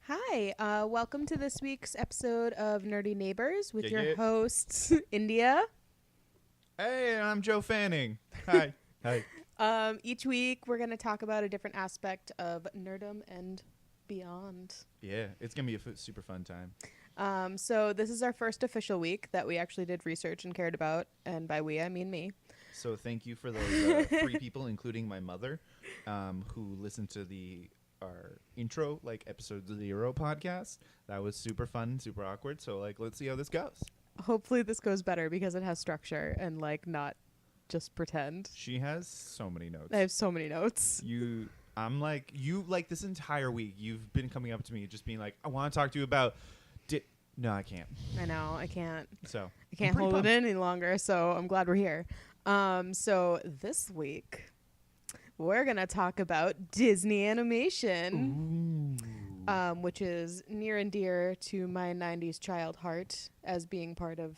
Hi, welcome to this week's episode of Nerdy Neighbors with Yeah, your yeah. hosts, India. Hey, I'm Joe Fanning. Hi. Hi. Each week, we're going to talk about a different aspect of nerdom and beyond. Yeah, it's going to be a super fun time. So this is our first official week that we actually did research and cared about, and by we, I mean me. So thank you for those 3 people, including my mother, who listened to our intro, like episode 0 podcast. That was super fun, super awkward. So let's see how this goes. Hopefully this goes better because it has structure and not just pretend. She has so many notes. I have so many notes. You this entire week, you've been coming up to me just being like, I want to talk to you about... No, I can't. I know, I can't. So I can't hold it in any longer, so I'm glad we're here. So this week, we're going to talk about Disney animation, which is near and dear to my 90s child heart as being part of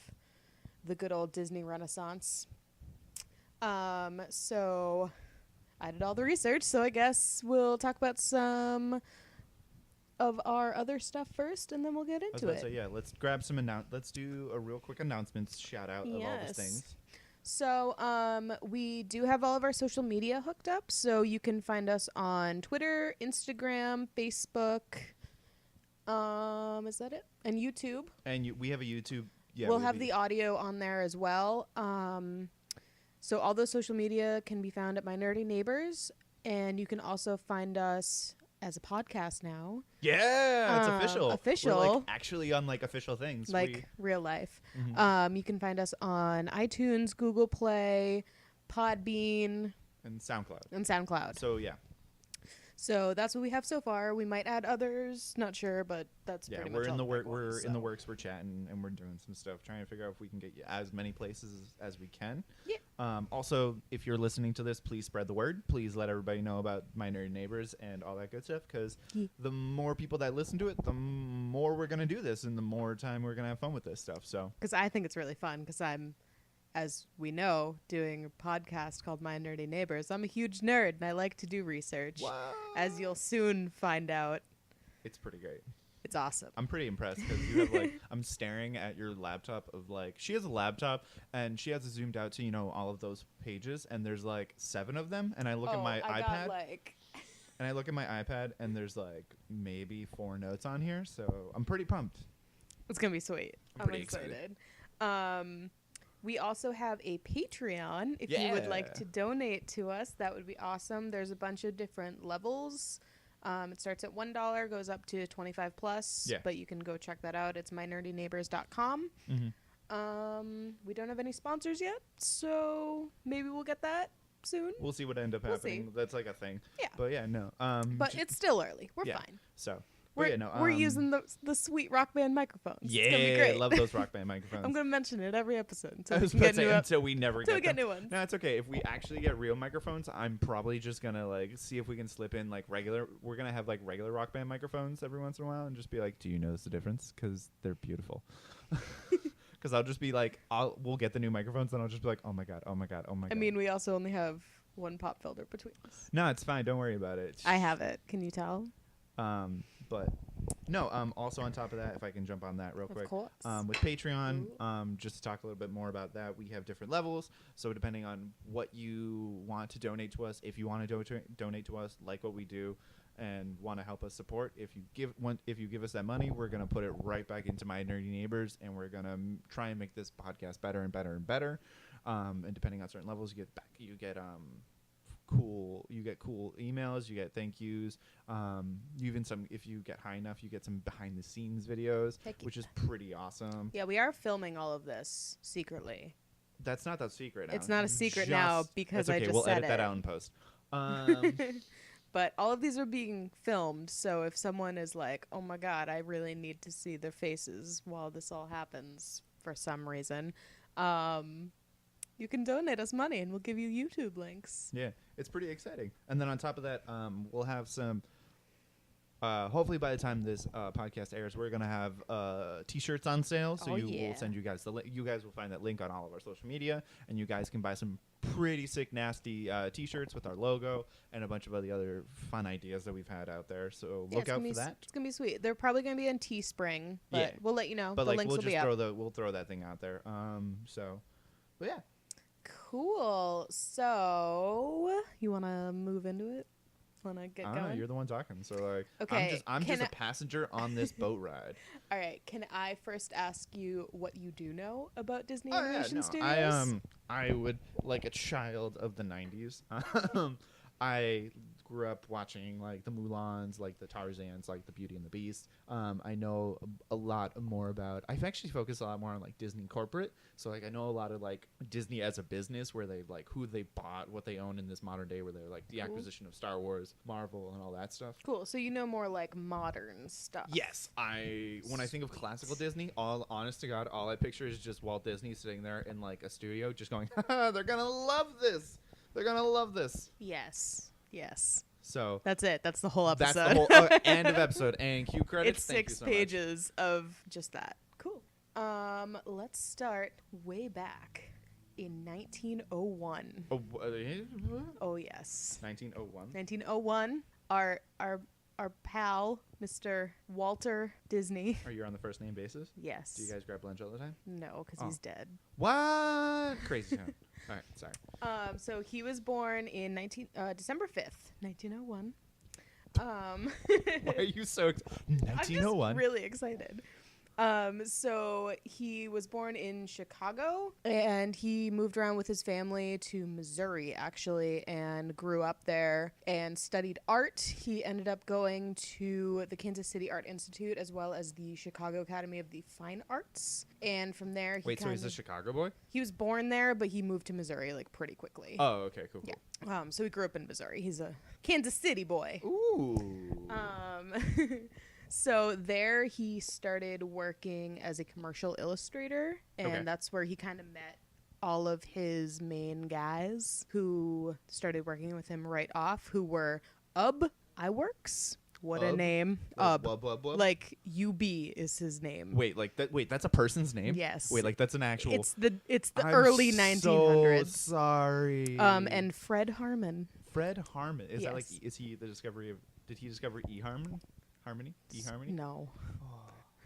the good old Disney Renaissance. So I did all the research, so I guess we'll talk about some of our other stuff first, and then we'll get into it. So yeah, let's grab some let's do a real quick announcements shout out of all these things. So we do have all of our social media hooked up, so you can find us on Twitter, Instagram, Facebook. Is that it? And YouTube. And we have a YouTube. Yeah, we'll have the audio on there as well. So all those social media can be found at My Nerdy Neighbors, and you can also find us as a podcast now. Yeah, it's official. Official. We're actually on official things. Real life. Mm-hmm. You can find us on iTunes, Google Play, Podbean. And SoundCloud. So yeah. So that's what we have so far. We might add others, not sure, but that's pretty much we're in the work. We're in the works. We're chatting and we're doing some stuff, trying to figure out if we can get you as many places as we can. Yeah. Also, if you're listening to this, please spread the word. Please let everybody know about My Nerdy Neighbors and all that good stuff. Because the more people that listen to it, the more we're gonna do this, and the more time we're gonna have fun with this stuff. So. Because I think it's really fun. Because I'm, as we know, doing a podcast called My Nerdy Neighbors. I'm a huge nerd, and I like to do research. Wow. As you'll soon find out. It's pretty great. It's awesome. I'm pretty impressed because you have I'm staring at your laptop of she has a laptop and she has it zoomed out to, all of those pages, and there's 7 of them, and I look at my iPad. And I look at my iPad and there's maybe 4 notes on here, so I'm pretty pumped. It's going to be sweet. I'm pretty excited. We also have a Patreon. If you would like to donate to us, that would be awesome. There's a bunch of different levels. It starts at $1, goes up to 25 plus. Yeah. But you can go check that out. It's mynerdyneighbors.com. Mm-hmm. We don't have any sponsors yet, so maybe we'll get that soon. We'll see what ends up happening. See. That's a thing. Yeah. But yeah, no. But it's still early. We're fine. So. We're using the sweet Rock Band microphones. Yeah, it's gonna be great. I love those Rock Band microphones. I'm gonna mention it every episode until we get new ones. No, it's okay. If we actually get real microphones, I'm probably just gonna see if we can slip in regular. We're gonna have regular Rock Band microphones every once in a while, and just be like, "Do you notice the difference? Because they're beautiful." Because I'll just be we'll get the new microphones, and I'll just be like, "Oh my god, oh my god, oh my god." I mean, we also only have one pop filter between us. No, it's fine. Don't worry about it. I have it. Can you tell? But no, also on top of that, if I can jump on that real quick. Of course. With Patreon, just to talk a little bit more about that, we have different levels. So depending on what you want to donate to us, if you want to donate to us, like what we do, and want to help us support, if you give us that money, we're going to put it right back into My Nerdy Neighbors, and we're going to try and make this podcast better and better and better. And depending on certain levels, you get cool emails, you get thank yous, even if you get high enough, you get some behind the scenes videos, which is pretty awesome. Yeah, we are filming all of this secretly. That's not that secret now. It's not a secret now because that's okay. I just we'll said edit that out in post. But all of these are being filmed, so if someone is like, oh my god, I really need to see their faces while this all happens for some reason, you can donate us money and we'll give you YouTube links. Yeah, it's pretty exciting. And then on top of that, we'll have some hopefully by the time this podcast airs, we're gonna have t-shirts on sale. So we'll send you guys the link. You guys will find that link on all of our social media, and you guys can buy some pretty sick, nasty t-shirts with our logo and a bunch of the other fun ideas that we've had out there. So look out for that. It's gonna be sweet. They're probably gonna be on Teespring, but we'll let you know. But the links will be up. We'll throw that thing out there. But yeah. Cool. So you wanna move into it? Wanna get going? Know, you're the one talking, so like, okay. I'm just a passenger on this boat ride. All right. Can I first ask you what you do know about Disney Animation Studios? I would, like a child of the 90s. I grew up watching like the Mulans, like the Tarzans, like the Beauty and the Beast. I know a lot more about. I've actually focused a lot more on like Disney corporate. So like I know a lot of like Disney as a business, where they like who they bought, what they own in this modern day, where they're like the acquisition of Star Wars, Marvel, and all that stuff. Cool. So you know more like modern stuff. Yes, when I think of classical Disney, honest to God, all I picture is just Walt Disney sitting there in like a studio, just going, "They're gonna love this. They're gonna love this." Yes. So that's it. That's the whole episode. That's the whole end of episode. And cue credits. It's 6 pages of just that. Cool. Let's start way back in 1901. Oh yes. 1901. 1901. Our pal, Mr. Walter Disney. Are you on the first name basis? Yes. Do you guys grab lunch all the time? No, because he's dead. What? Crazy town. All right, sorry. So he was born in December 5th, 1901. Why are you so 1901? I'm just really excited. So he was born in Chicago, and he moved around with his family to Missouri, actually, and grew up there and studied art. He ended up going to the Kansas City Art Institute as well as the Chicago Academy of the Fine Arts. And from there, so he's a Chicago boy? He was born there, but he moved to Missouri like pretty quickly. Oh, okay, cool. Yeah. So he grew up in Missouri. He's a Kansas City boy. Ooh. So there he started working as a commercial illustrator, and that's where he kind of met all of his main guys who started working with him right off, who were Iworks. What a name. Like UB is his name. Wait, that's a person's name? Yes. Wait, like that's an actual. It's the early 1900s. So sorry. And Fred Harmon. Fred Harmon. Is that like, is he the discovery of, did he discover eHarmony? eHarmony? No.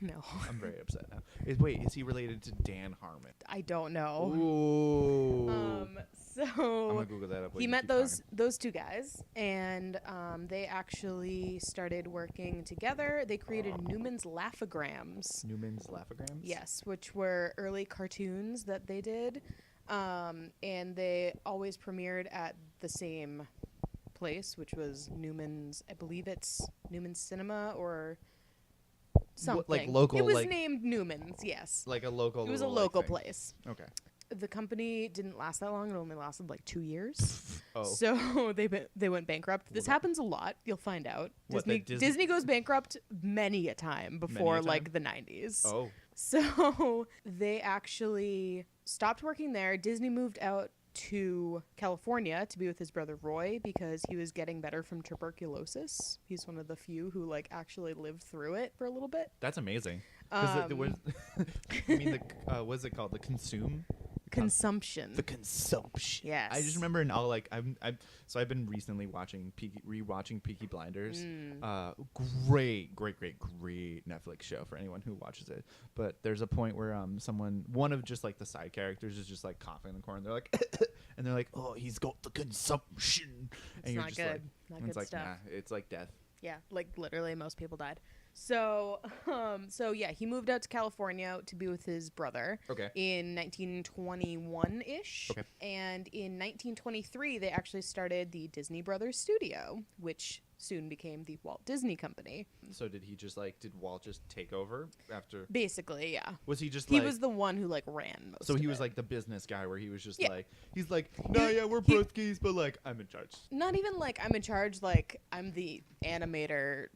No. I'm very upset now. Is he related to Dan Harmon? I don't know. Ooh. So I'm gonna Google that up. He met those two guys, and they actually started working together. They created Newman's Laugh-O-Grams. Newman's Laugh-O-Grams? Yes, which were early cartoons that they did, and they always premiered at the same place, which was Newman's. I believe it's Newman's Cinema or something. Like local. It was named Newman's. Yes. Like a local. It was a local place. Okay. The company didn't last that long. It only lasted like 2 years. Oh. So they went bankrupt. This happens a lot. You'll find out. Disney goes bankrupt many a time before like the 90s. Oh. So they actually stopped working there. Disney moved out to California to be with his brother Roy because he was getting better from tuberculosis. He's one of the few who like actually lived through it for a little bit. That's amazing. I mean, what's it called? The consumption. The consumption. Yes. I just remember now, like I've been recently rewatching Peaky Blinders. Great Netflix show for anyone who watches it. But there's a point where one of just like the side characters is just like coughing in the corner. They're like, and they're like, oh, he's got the consumption. It's and you're not just good. like, Not good like, stuff. nah, it's like death. Yeah, like literally most people died. So yeah, he moved out to California to be with his brother. Okay. In 1921-ish. Okay. And in 1923, they actually started the Disney Brothers Studio, which soon became the Walt Disney Company. So did Walt just take over after? Basically, yeah. Was he just he like... was the one who like ran most So he of was it. like the business guy where he was just Yeah. we're broskies, but like I'm in charge. Not even like I'm in charge, like I'm the animator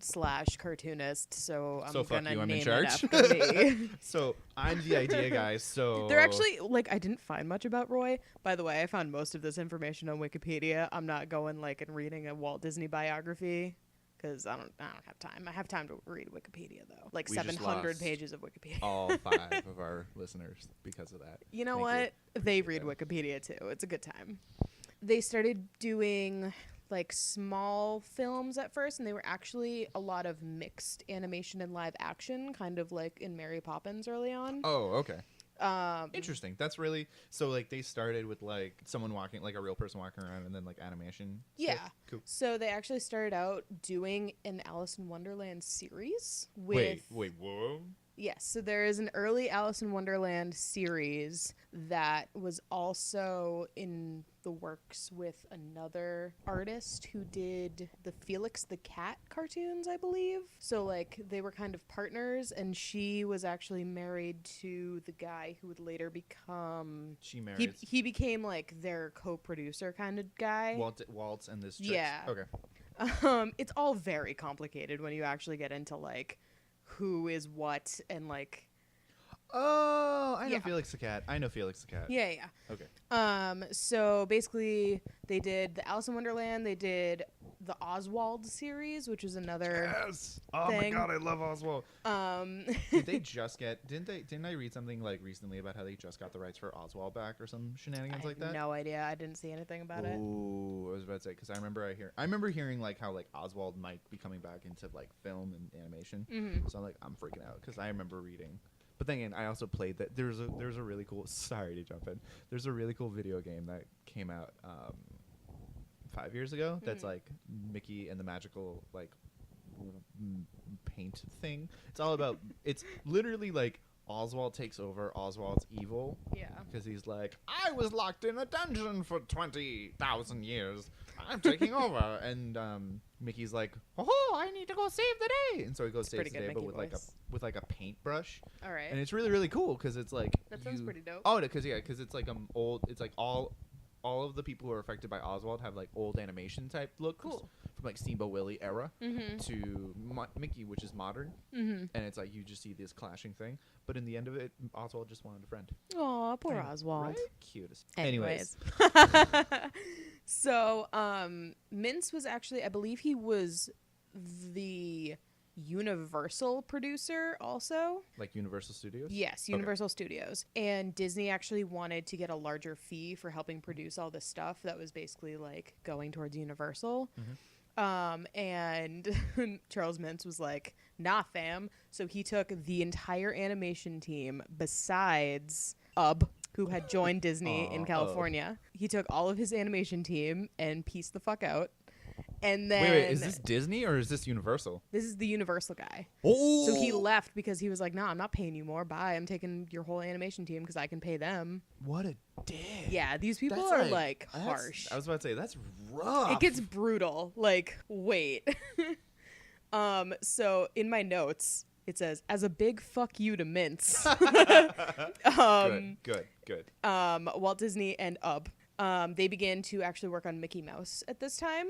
/ cartoonist, so I'm gonna I'm name in charge. it after me. So I'm the idea guy, so... They're actually, like, I didn't find much about Roy. By the way, I found most of this information on Wikipedia. I'm not going, like, and reading a Walt Disney biography. because I don't have time. I have time to read Wikipedia though, like We just 700 lost pages of Wikipedia. all 5 of our listeners because of that. You know Thank what? They read Appreciate Wikipedia too. It's a good time. They started doing like small films at first, and they were actually a lot of mixed animation and live action, kind of like in Mary Poppins early on. Oh, okay. Interesting. That's really so. Like they started with like someone walking, like a real person walking around, and then like animation. Yeah. Stuff. Cool. So they actually started out doing an Alice in Wonderland series with. Wait, whoa. Yes, so there is an early Alice in Wonderland series that was also in the works with another artist who did the Felix the Cat cartoons, I believe. So, like, they were kind of partners, and she was actually married to the guy who would later become... She married He became, like, their co-producer kind of guy. Waltz and this. Tricks. Yeah. Okay. It's all very complicated when you actually get into, like, who is what and like Oh, I know Yeah. Felix the Cat. yeah. Okay. So basically they did the Alice in Wonderland, they did the Oswald series, which is another Yes. Oh thing. my god, I love Oswald. um Did they just get? Didn't I read something like recently about how they just got the rights for Oswald back or some shenanigans I like have that? no idea. I didn't see anything about it. Ooh, I was about to say because I remember hearing like how like Oswald might be coming back into like film and animation. Mm-hmm. So I'm freaking out because I remember reading. But then again, I also played that. There's a really cool. Sorry to jump in. There's a really cool video game that came out 5 years ago. That's like Mickey and the magical like paint thing. It's all about. It's literally like Oswald takes over. Oswald's evil. Yeah. Because he's like, I was locked in a dungeon for 20,000 years. I'm taking over. And Mickey's like, oh, I need to go save the day. And so he goes saves the day, but with like a paintbrush. All right. And it's really, really cool because it's like That sounds pretty dope. Oh, because it's like old. It's like all of the people who are affected by Oswald have like old animation type looks. Cool. From like Steamboat Willie era Mm-hmm. to Mickey, which is modern. Mm-hmm. And it's like you just see this clashing thing. But in the end of it, Oswald just wanted a friend. Aw, poor I know, Oswald. Right? Cutest. Anyways. So, Mintz was actually, I believe he was the Universal producer also. Like Universal Studios? Yes, Universal Studios. And Disney actually wanted to get a larger fee for helping produce all this stuff that was basically like going towards Universal. And Charles Mintz was like, nah, fam. So he took the entire animation team besides who had joined Disney in California. He took all of his animation team and pieced the fuck out. And then Wait, is this Disney or is this Universal? This is the Universal guy. Oh, So he left because he was like, nah, I'm not paying you more. Bye. I'm taking your whole animation team because I can pay them. what a dick. Yeah, these people That's are like that's- harsh. I was about to say that's rough. It gets brutal. Like, wait. So in my notes, it says, as a big fuck you to Mintz. Good. Walt Disney and they began to actually work on Mickey Mouse at this time.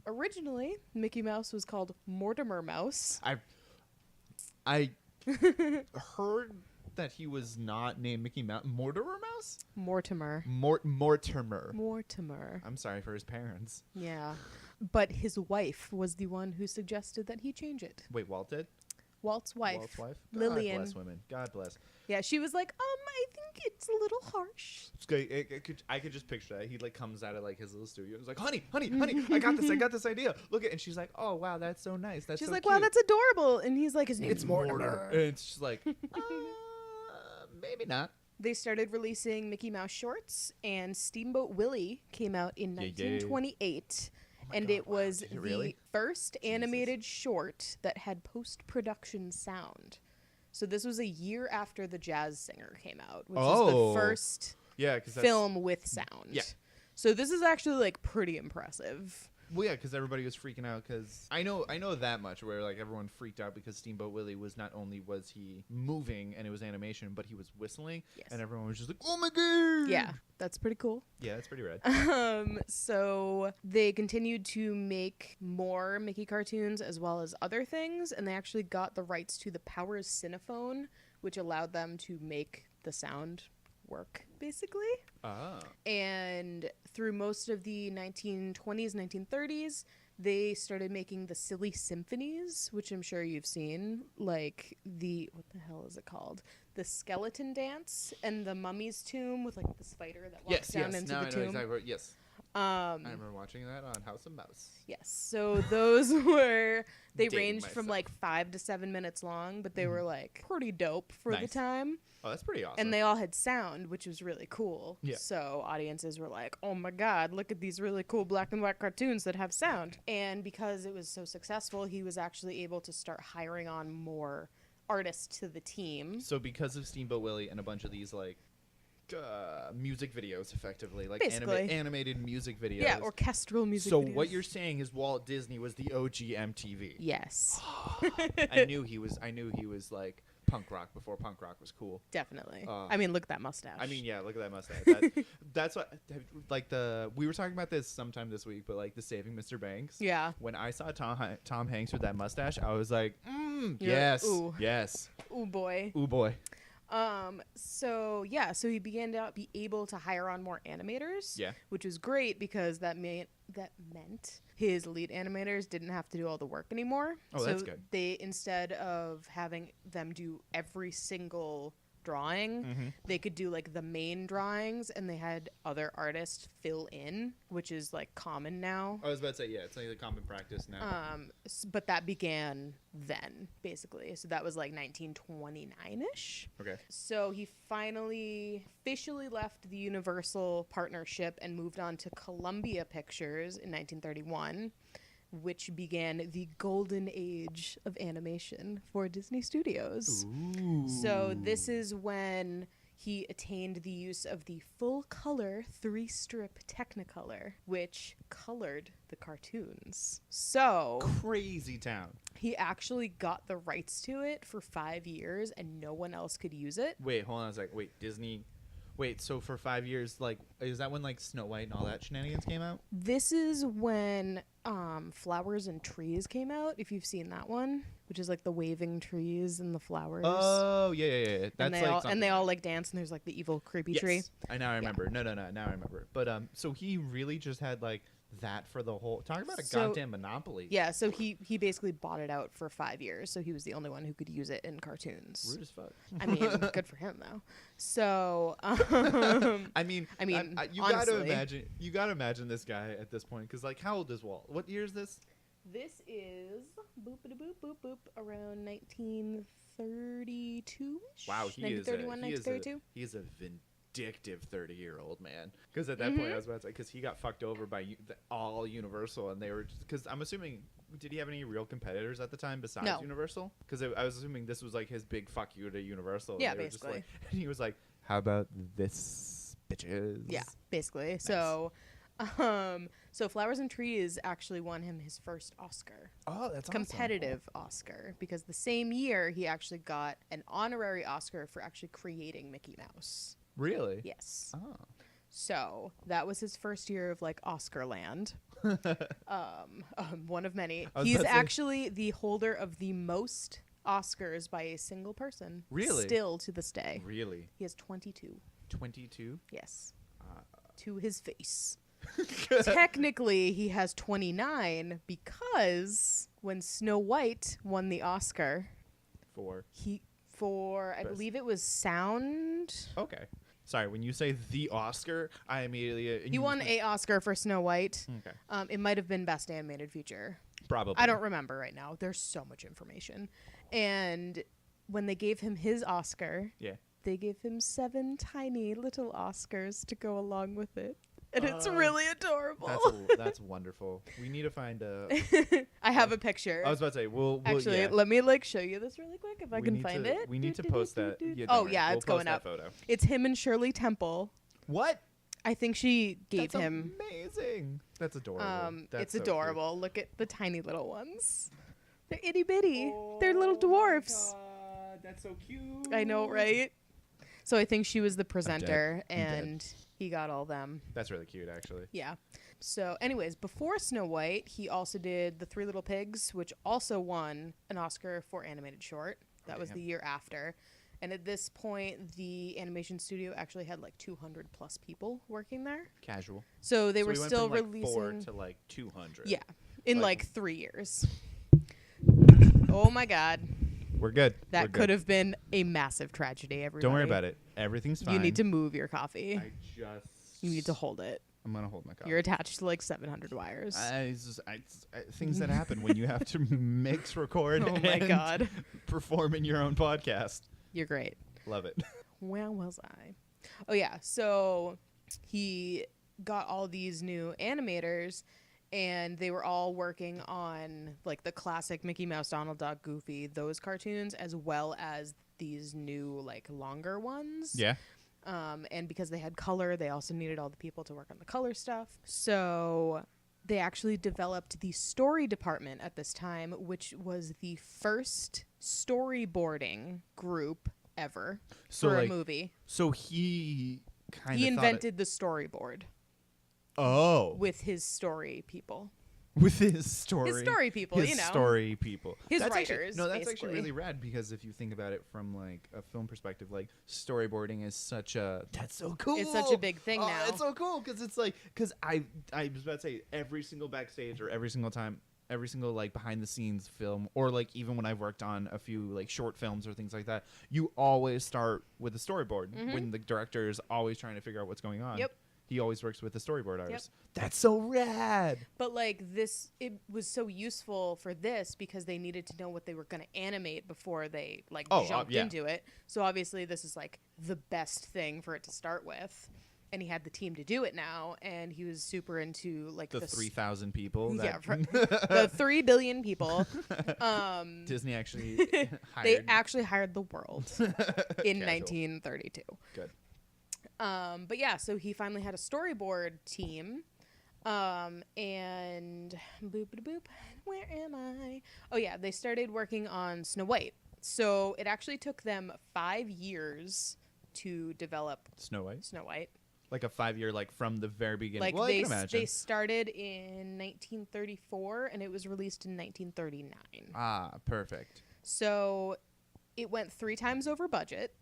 Originally, Mickey Mouse was called Mortimer Mouse. I heard that he was not named Mickey Mouse. Mortimer Mouse? Mortimer. Mortimer. I'm sorry for his parents. Yeah. But his wife was the one who suggested that he change it. Wait, Walt did? Walt's wife. Walt's wife? Lillian. God bless women. God bless. Yeah, she was like, I think it's a little harsh. I could just picture that. He like comes out of like his little studio. He's like, honey, I got this idea. Look at, and she's like, oh wow, that's so nice. That's She's so like, cute. wow, that's adorable. And he's like, it's Mortimer. And it's just like, maybe not. They started releasing Mickey Mouse shorts, and Steamboat Willie came out in 1928. And it was Did it really? the first animated short that had post-production sound. So this was a year after The Jazz Singer came out, which is the first film with sound. Yeah. So this is actually like pretty impressive. Well, yeah, because everybody was freaking out. Because I know that much. Where like everyone freaked out because Steamboat Willie was not only was he moving and it was animation, but he was whistling, and everyone was just like, "Oh my god!" Yeah, that's pretty cool. Yeah, that's pretty rad. So they continued to make more Mickey cartoons as well as other things, and they actually got the rights to the Powers Cinephone, which allowed them to make the sound work, basically. And through most of the 1920s, 1930s, they started making the silly symphonies, which I'm sure you've seen, like what the hell is it called? The skeleton dance and the mummy's tomb with like the spider that walks down into now the I know tomb. exactly. Yes. I remember watching that on House of Mouse. Yes. So those they Dating ranged from myself. like 5 to 7 minutes long, but they were like pretty dope for the Nice. time. Oh, that's pretty awesome. And they all had sound, which was really cool. Yeah. So audiences were like, oh my God, look at these really cool black and white cartoons that have sound. And because it was so successful, he was actually able to start hiring on more artists to the team. So because of Steamboat Willie and a bunch of these like music videos, effectively, like Basically. animated music videos. Yeah, orchestral music So videos. what you're saying is Walt Disney was the OG MTV. Yes. I knew he was like punk rock before punk rock was cool. Definitely. I mean, look at that mustache. I mean, yeah, look at that mustache. That's what, like we were talking about this sometime this week, but like the Saving Mr. Banks. Yeah. When I saw Tom Hanks with that mustache, I was like, You're yes, like, ooh. yes. Ooh, boy. Ooh, boy. So he began to be able to hire on more animators. Yeah. Which was great because that meant his lead animators didn't have to do all the work anymore. Oh, that's good. They, instead of having them do every single drawing, they could do like the main drawings, and they had other artists fill in, which is like common now. I was about to say, yeah, it's like the common practice now. But that began then, basically. So that was like 1929-ish. Okay. So he finally officially left the Universal partnership and moved on to Columbia Pictures in 1931, which began the golden age of animation for Disney Studios. Ooh. So this is when he attained the use of the full-color 3-strip Technicolor, which colored the cartoons. So Crazy town. he actually got the rights to it for 5 years, and no one else could use it. Wait, hold on a sec. Wait, Disney. Wait, so for 5 years, like, is that when like Snow White and all that shenanigans came out? This is when Flowers and Trees came out, if you've seen that one, which is like the waving trees and the flowers. Oh, yeah. That's and they all like dance, and there's like the evil creepy tree. Now I remember. No. Now I remember. But so he really just had like that for the whole. Talk about a goddamn monopoly. Yeah, so he basically bought it out for 5 years, so he was the only one who could use it in cartoons. Rude as fuck. I mean, good for him though. So, I mean, you honestly, gotta imagine this guy at this point, because like, how old is Walt? What year is this? this is around 1932-ish. Wow, he is 1932. a vindictive 30-year-old man. Because at that point, I was about to say, because he got fucked over by all Universal, and they were, because I'm assuming, did he have any real competitors at the time besides No. Universal? Because I was assuming this was like his big fuck you to Universal. Yeah, and they were just basically. like, and he was like, how about this, bitches? Yeah, basically. Nice. So Flowers and Trees actually won him his first Oscar. Oh, that's Competitive Oscar, because the same year he actually got an honorary Oscar for actually creating Mickey Mouse. Awesome. Really? Yes. Oh. So that was his first year of like Oscarland. One of many. He's actually the holder of the most Oscars by a single person. Really? Still to this day. Really? He has 22. 22? Yes. To his face. Technically, he has 29 because when Snow White won the Oscar, For I believe it was sound. okay. Sorry, when you say the Oscar, I immediately He won a Oscar for Snow White. Okay. It might have been Best Animated Feature. Probably. I don't remember right now. There's so much information. And when they gave him his Oscar, they gave him 7 tiny little Oscars to go along with it. And it's really adorable. That's wonderful. We need to find a. I have a picture. I was about to say, we'll actually yeah. let me like show you this really quick if I can find it. We need to post that. Yeah, it's going up. Photo. It's him and Shirley Temple. What? I think she gave That's him. Amazing. That's adorable. It's adorable. Cute. Look at the tiny little ones. They're itty bitty. They're little dwarfs. God, that's so cute. I know, right? So I think she was the presenter, and he got all them. That's really cute, actually. Yeah. So, anyways, before Snow White, he also did The Three Little Pigs, which also won an Oscar for animated short. That was the year after. And at this point, the animation studio actually had like 200 plus people working there. Casual. So they were we went still from, like, releasing 4 to like 200. Yeah. in like 3 years. Oh my God. We're good. That could have been a massive tragedy, everybody. Don't worry about it. Everything's fine. You need to move your coffee. You need to hold. hold it. I'm gonna hold my coffee. You're attached to like 700 wires. Things that happen when you have to mix, record, Oh my and God. perform in your own podcast. You're great. Love it. Where was I? Oh yeah, so he got all these new animators, and they were all working on like the classic Mickey Mouse, Donald Duck, Goofy, those cartoons, as well as these new like longer ones. Yeah. And because they had color, they also needed all the people to work on the color stuff. So they actually developed the story department at this time, which was the first storyboarding group ever for a movie. So he He invented the storyboard. Oh. With his story people. With his story. His story people, his story people. His that's writers. That's actually really rad, because if you think about it from like a film perspective, like storyboarding is that's so cool. It's such a big thing now. It's so cool because it's like, because I was about to say, every single backstage or every single time, every single like behind the scenes film, or like even when I've worked on a few like short films or things like that, you always start with a storyboard when the director is always trying to figure out what's going on. Yep. He always works with the storyboard artist. Yep. That's so rad. But like it was so useful for this because they needed to know what they were going to animate before they like jumped into it. So obviously this is like the best thing for it to start with. And he had the team to do it now, and he was super into like the 3,000 people. The 3 billion people. Disney actually hired. They actually hired the world in 1932. Good. But yeah, so he finally had a storyboard team. And boop, where am I? Oh yeah, they started working on Snow White. So it actually took them 5 years to develop Snow White. Like a 5-year, like from the very beginning. Like well, I can imagine. They started in 1934 and it was released in 1939. Ah, perfect. So it went 3 times over budget.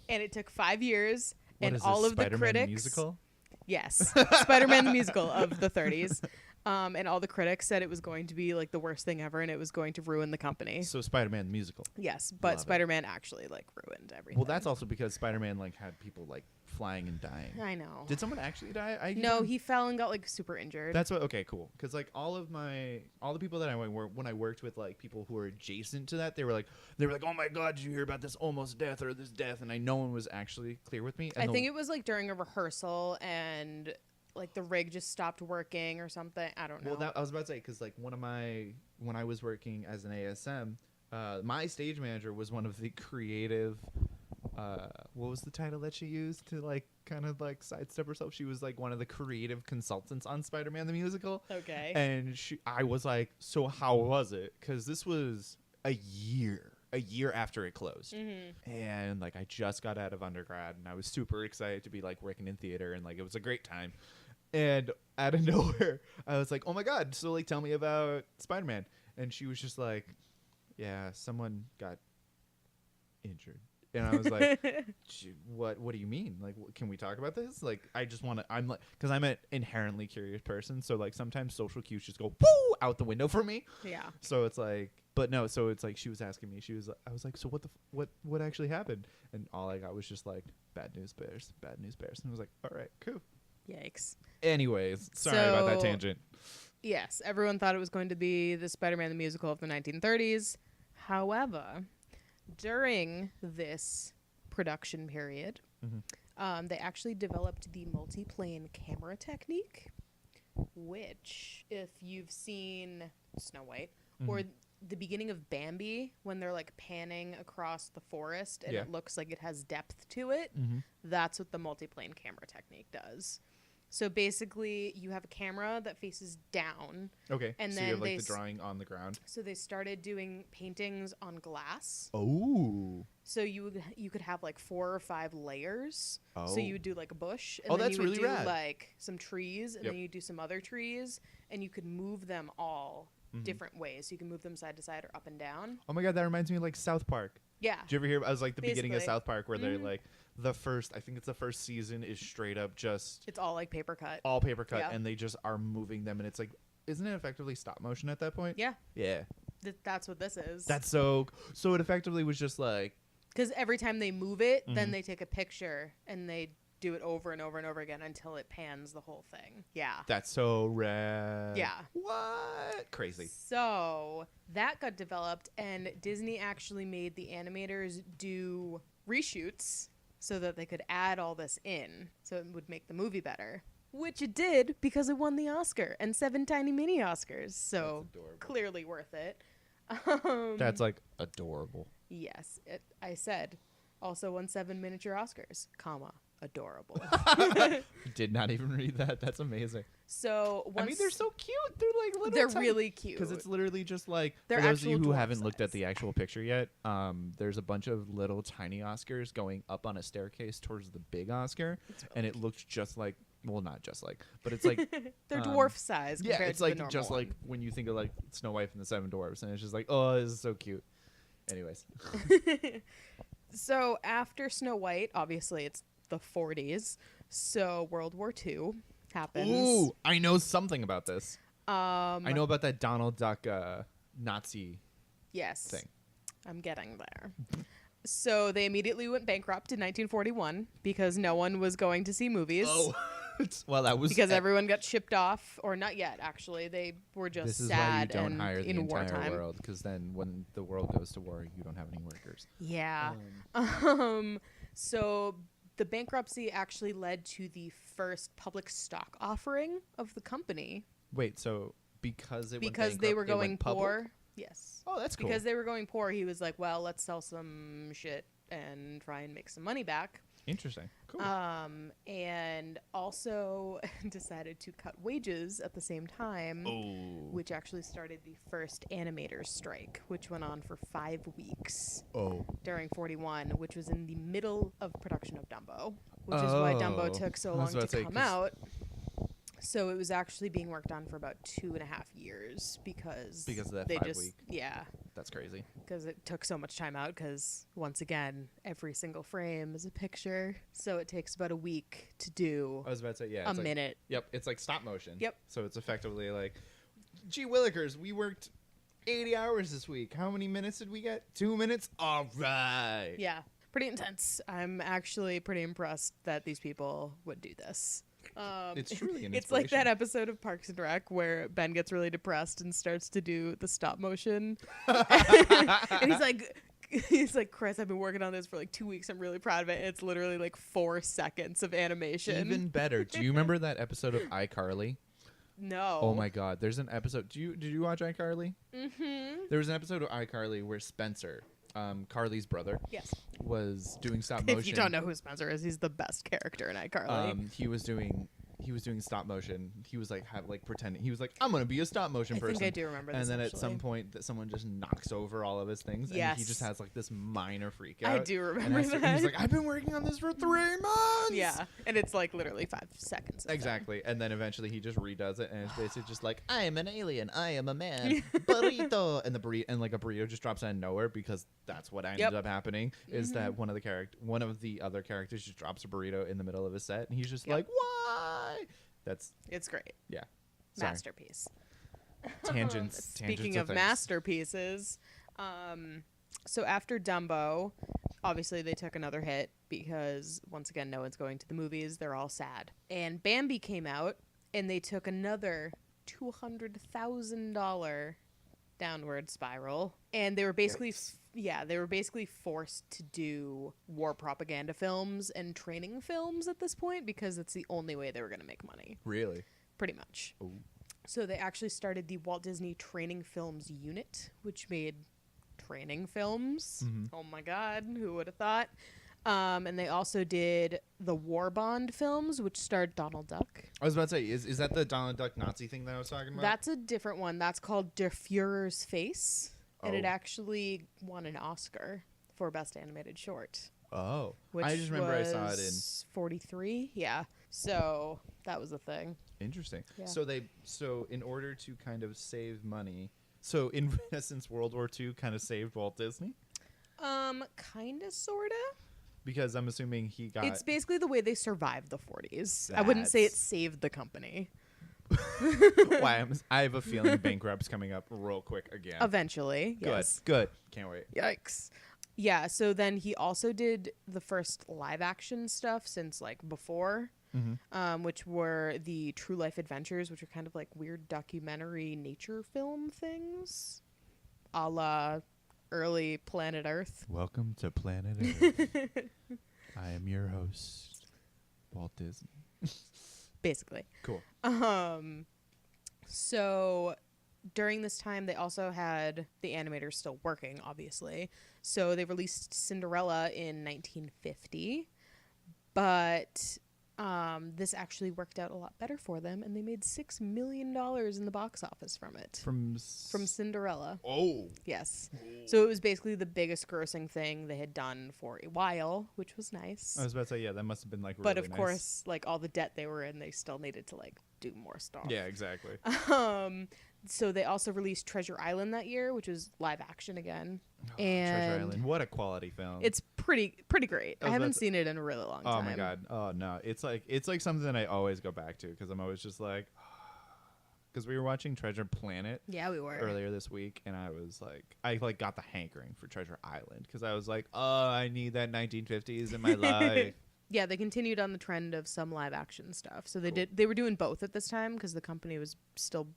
And it took 5 years, and all of the critics. Musical? Yes, Spider-Man the musical of the 30s, and all the critics said it was going to be like the worst thing ever, and it was going to ruin the company. So Spider-Man the musical. Yes, but Spider-Man actually like ruined everything. Well, that's also because Spider-Man like had people like flying and dying. I know. Did someone actually die? No, he fell and got like super injured. That's what. Okay, cool. Because like all the people that when I worked with like people who were adjacent to that, they were like, oh my God, did you hear about this almost death or this death? And no one was actually clear with me. I think it was like during a rehearsal and like the rig just stopped working or something. I don't know. Well, I was about to say, because like when I was working as an ASM, my stage manager was one of the creative. What was the title that she used to like kind of like sidestep herself? She was like one of the creative consultants on Spider-Man the musical. Okay. And I was like, so how was it? Because this was a year after it closed. Mm-hmm. And like I just got out of undergrad and I was super excited to be like working in theater, and like it was a great time. And out of nowhere, I was like, oh my God, so like tell me about Spider-Man. And she was just like, yeah, someone got injured. And I was like, what do you mean? Like, can we talk about this? Like, I just want to, I'm like, because I'm an inherently curious person. So like sometimes social cues just go woo out the window for me. Yeah. So it's like, but no, so it's like she was asking me, I was like, so what actually happened? And all I got was just like, bad news bears. And I was like, all right, cool. Yikes. Anyways, sorry about that tangent. Yes, everyone thought it was going to be the Spider-Man the musical of the 1930s. However, during this production period, they actually developed the multiplane camera technique, which, if you've seen Snow White or the beginning of Bambi, when they're like panning across the forest and it looks like it has depth to it, that's what the multiplane camera technique does. So basically, you have a camera that faces down. Okay. And so then you have like the drawing on the ground. So they started doing paintings on glass. Oh. So you could have like 4 or 5 layers. Oh. So you would do like a bush, and then that's you would really do rad. like some trees, and then you do some other trees, and you could move them all different ways. You can move them side to side or up and down. Oh my god, that reminds me of like South Park. Yeah. Did you ever hear? I was like the beginning of Basically. South Park where they're like I think it's the first season is straight up just It's all like paper cut. all paper cut, Yeah. and they just are moving them, and it's like, isn't it effectively stop motion at that point? Yeah. Yeah. That's what this is. That's so it effectively was just like, because every time they move it, then they take a picture and they do it over and over and over again until it pans the whole thing. Yeah. that's so rad. Yeah. What? Crazy. So that got developed, and Disney actually made the animators do reshoots so that they could add all this in so it would make the movie better. Which it did because it won the Oscar and 7 tiny mini Oscars. So That's adorable. clearly worth it. That's like adorable. Yes, I said also won 7 miniature Oscars, comma, adorable. Did not even read that. That's amazing. So once I mean, they're so cute. They're like little. they're really cute because it's literally just like They're for those of you actual who dwarf haven't looked at size. the actual picture yet. There's a bunch of little tiny Oscars going up on a staircase towards the big Oscar, and it looks just like. Well, not just like, but it's like they're dwarf size. yeah, compared it's to like the normal just like one. when you think of like Snow White and the Seven Dwarfs, and it's just like, oh, this is so cute. Anyways, So after Snow White, obviously it's the 40s. So World War II happens. ooh, I know something about this. I I know about that Donald Duck Nazi Yes. thing. I'm getting there. So they immediately went bankrupt in 1941 because no one was going to see movies. Oh, well, that was Because everyone got shipped off, or not yet, actually. They were just This is why you sad don't and hire the in entire wartime. world, because then when the world goes to war, you don't have any workers. Yeah. So the bankruptcy actually led to the first public stock offering of the company Wait, so because it because went they bankrupt, were it going went public? poor. Yes. Oh, that's cool. Because they were going poor, he was like, well, let's sell some shit and try and make some money back. Interesting. Cool. And also decided to cut wages at the same time, oh. which actually started the first animators strike, which went on for 5 weeks Oh. during 41, which was in the middle of production of Dumbo, which is why Dumbo took so I was long about to to say, come 'cause- out. So it was actually being worked on for about 2.5 years because Because of that they 5 just week. yeah, That's crazy. because it took so much time out because once again every single frame is a picture, so it takes about a week to do I was about to say, yeah. a it's like- minute. Yep, it's like stop motion. Yep. So it's effectively like, gee willikers, we worked 80 hours this week. How many minutes did we get? 2 minutes? All right. Yeah, pretty intense. I'm actually pretty impressed that these people would do this. It's truly an It's like that inspiration. episode of Parks and Rec where Ben gets really depressed and starts to do the stop motion, and he's like, Chris, I've been working on this for like 2 weeks. I'm really proud of it. And it's literally like 4 seconds of animation. Even better. Do you remember that episode of iCarly? No. Oh my God! There's an episode. Did you watch iCarly? Mm-hmm. There was an episode of iCarly where Spencer, Carly's brother, Yes. was doing stop motion. If you don't know who Spencer is, he's the best character in iCarly. He was doing stop motion. He was like pretending. He was like, I'm gonna be a stop motion I person. think I do remember this. And then at actually. some point, that someone just knocks over all of his things, and he Yes. just has like this minor freak I out. do And remember and that. he's like, I've been working on this for 3 months. Yeah, and it's like literally 5 seconds. of that. Exactly. And then eventually he just redoes it, and it's basically just like, I am an alien, I am a man, burrito, and the burrito, and like a burrito just drops out of nowhere, because that's what ended Yep. up happening. Is that one of the other characters just drops a burrito in the middle of his set, and he's just Yep. like, why? That's It's great. yeah. Sorry. Masterpiece. Tangents. Speaking of things. masterpieces, so after Dumbo, obviously they took another hit because once again no one's going to the movies. They're all sad. And Bambi came out, and they took another $200,000 downward spiral, and they were basically they were basically forced to do war propaganda films and training films at this point because it's the only way they were going to make money, Really? pretty much. Ooh. So they actually started the Walt Disney Training Films Unit, which made training films. Mhm. Oh my God, who would have thought? And they also did the War Bond films, which starred Donald Duck. I was about to say, is that the Donald Duck Nazi thing that I was talking about? That's a different one. That's called Der Fuhrer's Face. And it Oh. actually won an Oscar for Best Animated Short. Oh. Which I just remember I saw it in. was 43. Yeah. So that was a thing. Interesting. Yeah. So in order to kind of save money, So in essence, World War II kind of saved Walt Disney? Kinda, sorta. Because I'm assuming he got... It's basically the way they survived the 40s. I wouldn't say it saved the company. Why? I have a feeling bankrupt's coming up real quick again. Eventually, yes. Good. Can't wait. Yikes. Yeah, so then he also did the first live action stuff since like before, which were the True Life Adventures, which are kind of like weird documentary nature film things, a la early Planet Earth. Welcome to Planet Earth. I am your host, Walt Disney. Basically. Cool. So during this time, they also had the animators still working, obviously. So they released Cinderella in 1950, but this actually worked out a lot better for them, and they made $6 million in the box office from it. From Cinderella. Oh. Yes. So it was basically the biggest grossing thing they had done for a while, which was nice. I was about to say, yeah, that must have been like really but of nice. course, like all the debt they were in, they still needed to like do more stuff. Yeah, exactly. So they also released Treasure Island that year, which was live action again. Oh, and Treasure Island, what a quality film! It's pretty great. I haven't seen it in a really long time. Oh my god! Oh no, it's like something that I always go back to because I'm always just like, because we were watching Treasure Planet. Yeah, we were earlier this week, and I was like, I got the hankering for Treasure Island because I was like, oh, I need that 1950s in my life. Yeah, they continued on the trend of some live action stuff. So they were doing both at this time because the company was still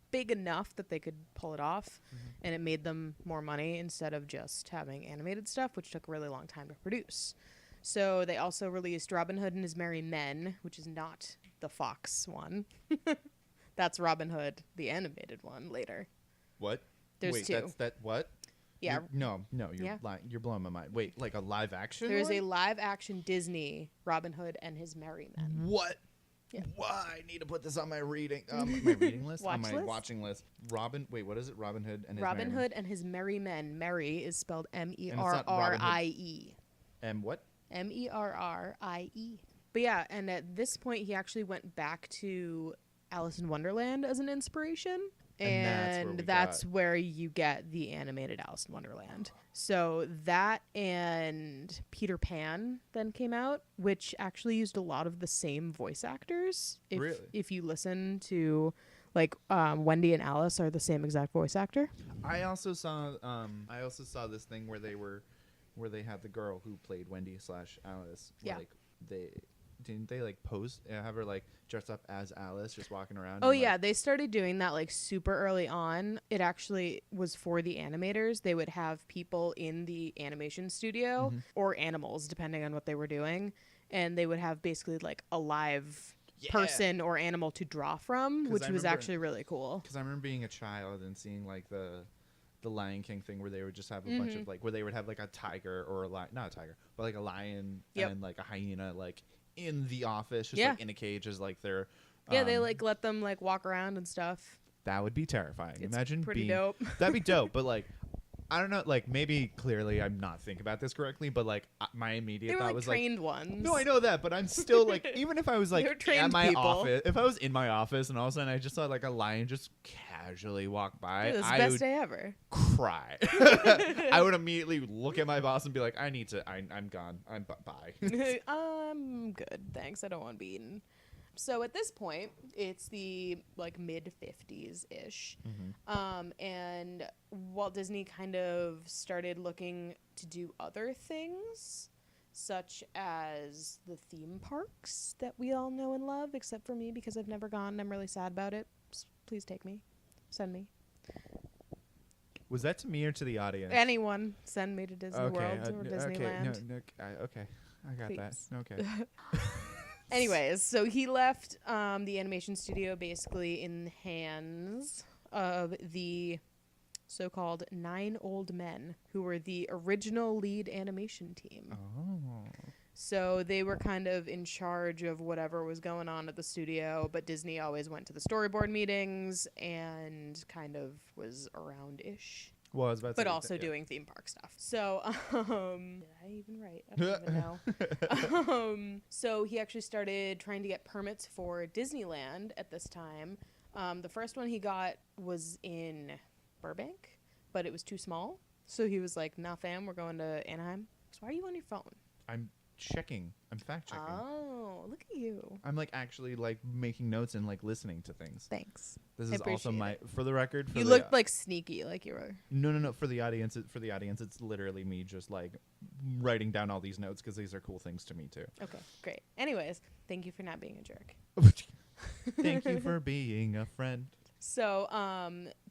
big enough that they could pull it off, and it made them more money instead of just having animated stuff, which took a really long time to produce. So they also released Robin Hood and His Merry Men, which is not the Fox one. That's Robin Hood, the animated one, later. What? There's Wait, two. That what? Yeah. You're lying. You're blowing my mind. Wait, like a live action? There's one? a live action Disney Robin Hood and His Merry Men. What? Yeah. Why? I need to put this on my reading list, on my list? watching list. Wait, what is it? Robin Hood and His Robin Merry Hood and His Merry Men. Merry is spelled Merrie. And what? Merrie. But yeah, and at this point, he actually went back to Alice in Wonderland as an inspiration. And that's where you get the animated Alice in Wonderland. So that and Peter Pan then came out, which actually used a lot of the same voice actors. If you listen to, like, Wendy and Alice are the same exact voice actor. I also saw this thing where they had the girl who played Wendy/Alice. Yeah. Like didn't they like pose have her like dress up as Alice just walking around? Oh yeah, they started doing that like super early on. It actually was for the animators. They would have people in the animation studio or animals depending on what they were doing, and they would have basically like a live person or animal to draw from, which was actually really cool. Because I remember being a child and seeing like the Lion King thing where they would just have a bunch of like where they would have like a tiger or a lion, not a tiger, but like a lion and like a hyena like in the office, just like in a cage as like their they like let them like walk around and stuff. That would be terrifying. It's Imagine pretty dope. That'd be dope, but like I don't know, like maybe clearly I'm not thinking about this correctly, but like my immediate thought was trained ones. No, I know that, but I'm still like, even if I was like at my office, if I was in my office and all of a sudden I just saw like a lion just casually walk by, It was the best day ever. Cry. I would immediately look at my boss and be like, I'm gone. I'm bye. I'm good, thanks. I don't want to be eaten. So at this point, it's the like mid 50s ish, and Walt Disney kind of started looking to do other things, such as the theme parks that we all know and love, except for me because I've never gone and I'm really sad about it. Please take me, send me. Was that to me or to the audience? Anyone, send me to Disney World or Disneyland. Okay, I got Please. that. Okay. Anyways, so he left the animation studio basically in the hands of the so-called 9 old men who were the original lead animation team. Oh. So they were kind of in charge of whatever was going on at the studio, but Disney always went to the storyboard meetings and kind of was around-ish. Well, I was about to but say also that, doing theme park stuff. So, did I even write? I don't even know. So he actually started trying to get permits for Disneyland at this time. The first one he got was in Burbank, but it was too small. So he was like, nah, fam, we're going to Anaheim. So why are you on your phone? I'm checking. I'm fact checking. Oh, look at you. I'm like actually like making notes and like listening to things. Thanks. This I is also appreciate my it. for the record. You looked like sneaky, like you were. No. For the audience, it's literally me just like writing down all these notes because these are cool things to me too. Okay, great. Anyways, thank you for not being a jerk. Thank you for being a friend. So,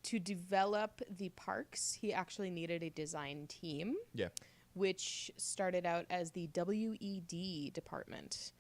to develop the parks, he actually needed a design team. Yeah. Which started out as the WED department,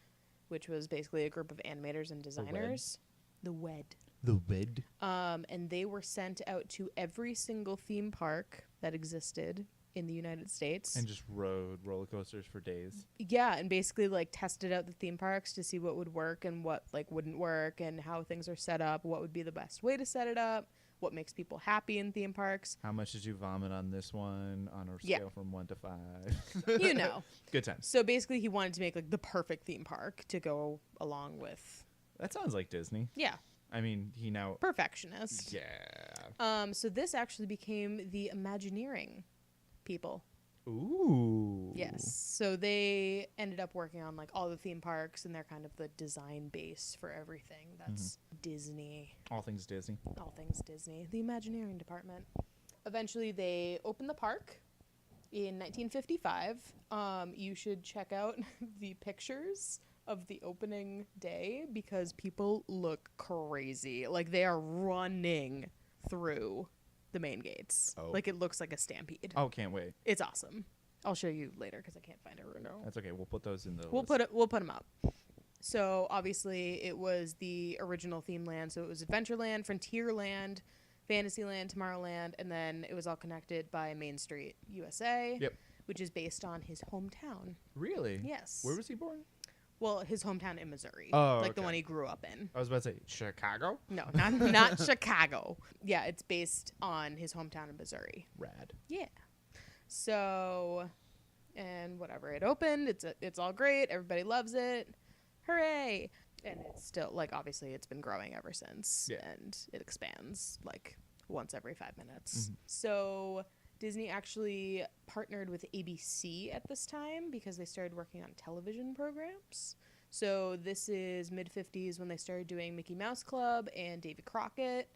which was basically a group of animators and designers. The WED. The WED. And they were sent out to every single theme park that existed in the United States. And just rode roller coasters for days. Yeah, and basically like tested out the theme parks to see what would work and what like wouldn't work and how things are set up, what would be the best way to set it up, what makes people happy in theme parks. How much did you vomit on this one on a scale from 1 to 5? You know. Good times. So basically he wanted to make like the perfect theme park to go along with. That sounds like Disney. Yeah. I mean, he now... Perfectionist. Yeah. So this actually became the Imagineering people. Ooh. Yes. So they ended up working on like all the theme parks, and they're kind of the design base for everything that's Disney. All things Disney. All things Disney. The Imagineering department. Eventually they opened the park in 1955. You should check out the pictures of the opening day because people look crazy. Like they are running through the main gates. Oh. Like it looks like a stampede. Oh, can't wait. It's awesome. I'll show you later because I can't find it right now. That's okay. We'll put those in the We'll list. put them up. So obviously it was the original theme land. So it was Adventureland, Frontierland, Fantasyland, Tomorrowland, and then it was all connected by Main Street USA. Yep. Which is based on his hometown. Really? Yes. Where was he born? Well, his hometown in Missouri. Oh, like the okay. one he grew up in. I was about to say Chicago. No, not Chicago. Yeah, it's based on his hometown in Missouri. Rad. Yeah. So, and whatever, it opened. It's all great. Everybody loves it. Hooray! And it's still like obviously it's been growing ever since, Yeah. and it expands like once every 5 minutes. So Disney actually partnered with ABC at this time because they started working on television programs. So this is mid-50s when they started doing Mickey Mouse Club and Davy Crockett,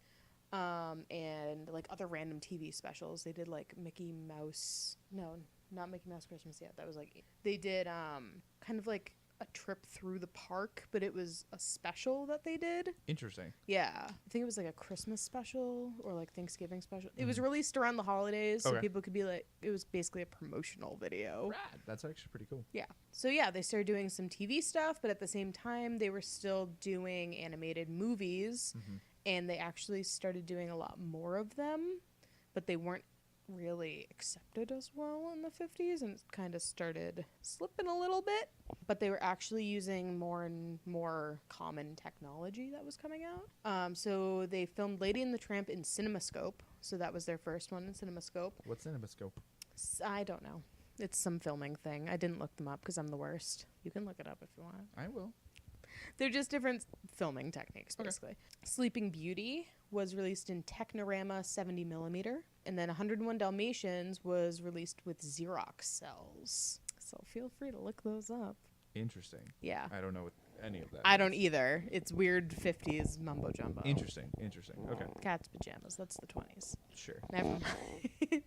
and like other random TV specials. They did like Mickey Mouse, no, not Mickey Mouse Christmas yet. That was like, they did kind of like a trip through the park, but it was a special that they did. Interesting. Yeah, I think it was like a Christmas special or like Thanksgiving special. It was released around the holidays, so Okay. people could be like, it was basically a promotional video. Rad. That's actually pretty cool. Yeah. So yeah, they started doing some TV stuff, but at the same time, they were still doing animated movies, and they actually started doing a lot more of them, but they weren't really accepted as well in the 50s, and it kind of started slipping a little bit. But they were actually using more and more common technology that was coming out. So they filmed Lady and the Tramp in CinemaScope. So that was their first one in CinemaScope. What's CinemaScope? I don't know. It's some filming thing. I didn't look them up because I'm the worst. You can look it up if you want. I will. They're just different filming techniques, Okay. basically. Sleeping Beauty was released in Technorama 70mm, and then 101 Dalmatians was released with Xerox cells. So feel free to look those up. Interesting. Yeah. I don't know what any of that I is. don't either. It's weird 50s mumbo jumbo. Interesting. Okay. Cat's pajamas. That's the 20s. Sure. Never mind.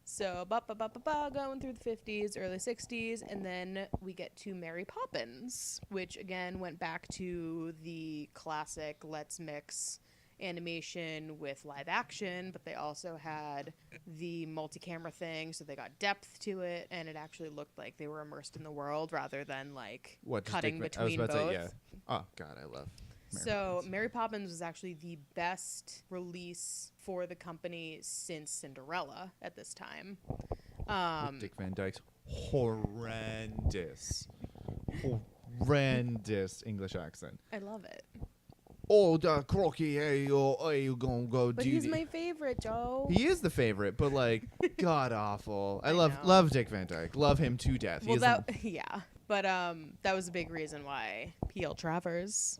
So, going through the 50s, early 60s, and then we get to Mary Poppins, which again went back to the classic let's mix animation with live action, but they also had the multi-camera thing, so they got depth to it, and it actually looked like they were immersed in the world rather than like What? Just cutting Dick Van- I was between about both. to say, yeah. Oh God, I love. Mary So Poppins. Mary Poppins was actually the best release for the company since Cinderella at this time. With Dick Van Dyke's horrendous English accent. I love it. Oh, the crocky, hey, you gonna go But do he's the- my favorite, Joe. He is the favorite, but like god awful. I love know. Dick Van Dyke. Love him to death. He Well, is that yeah, but that was a big reason why P.L. Travers,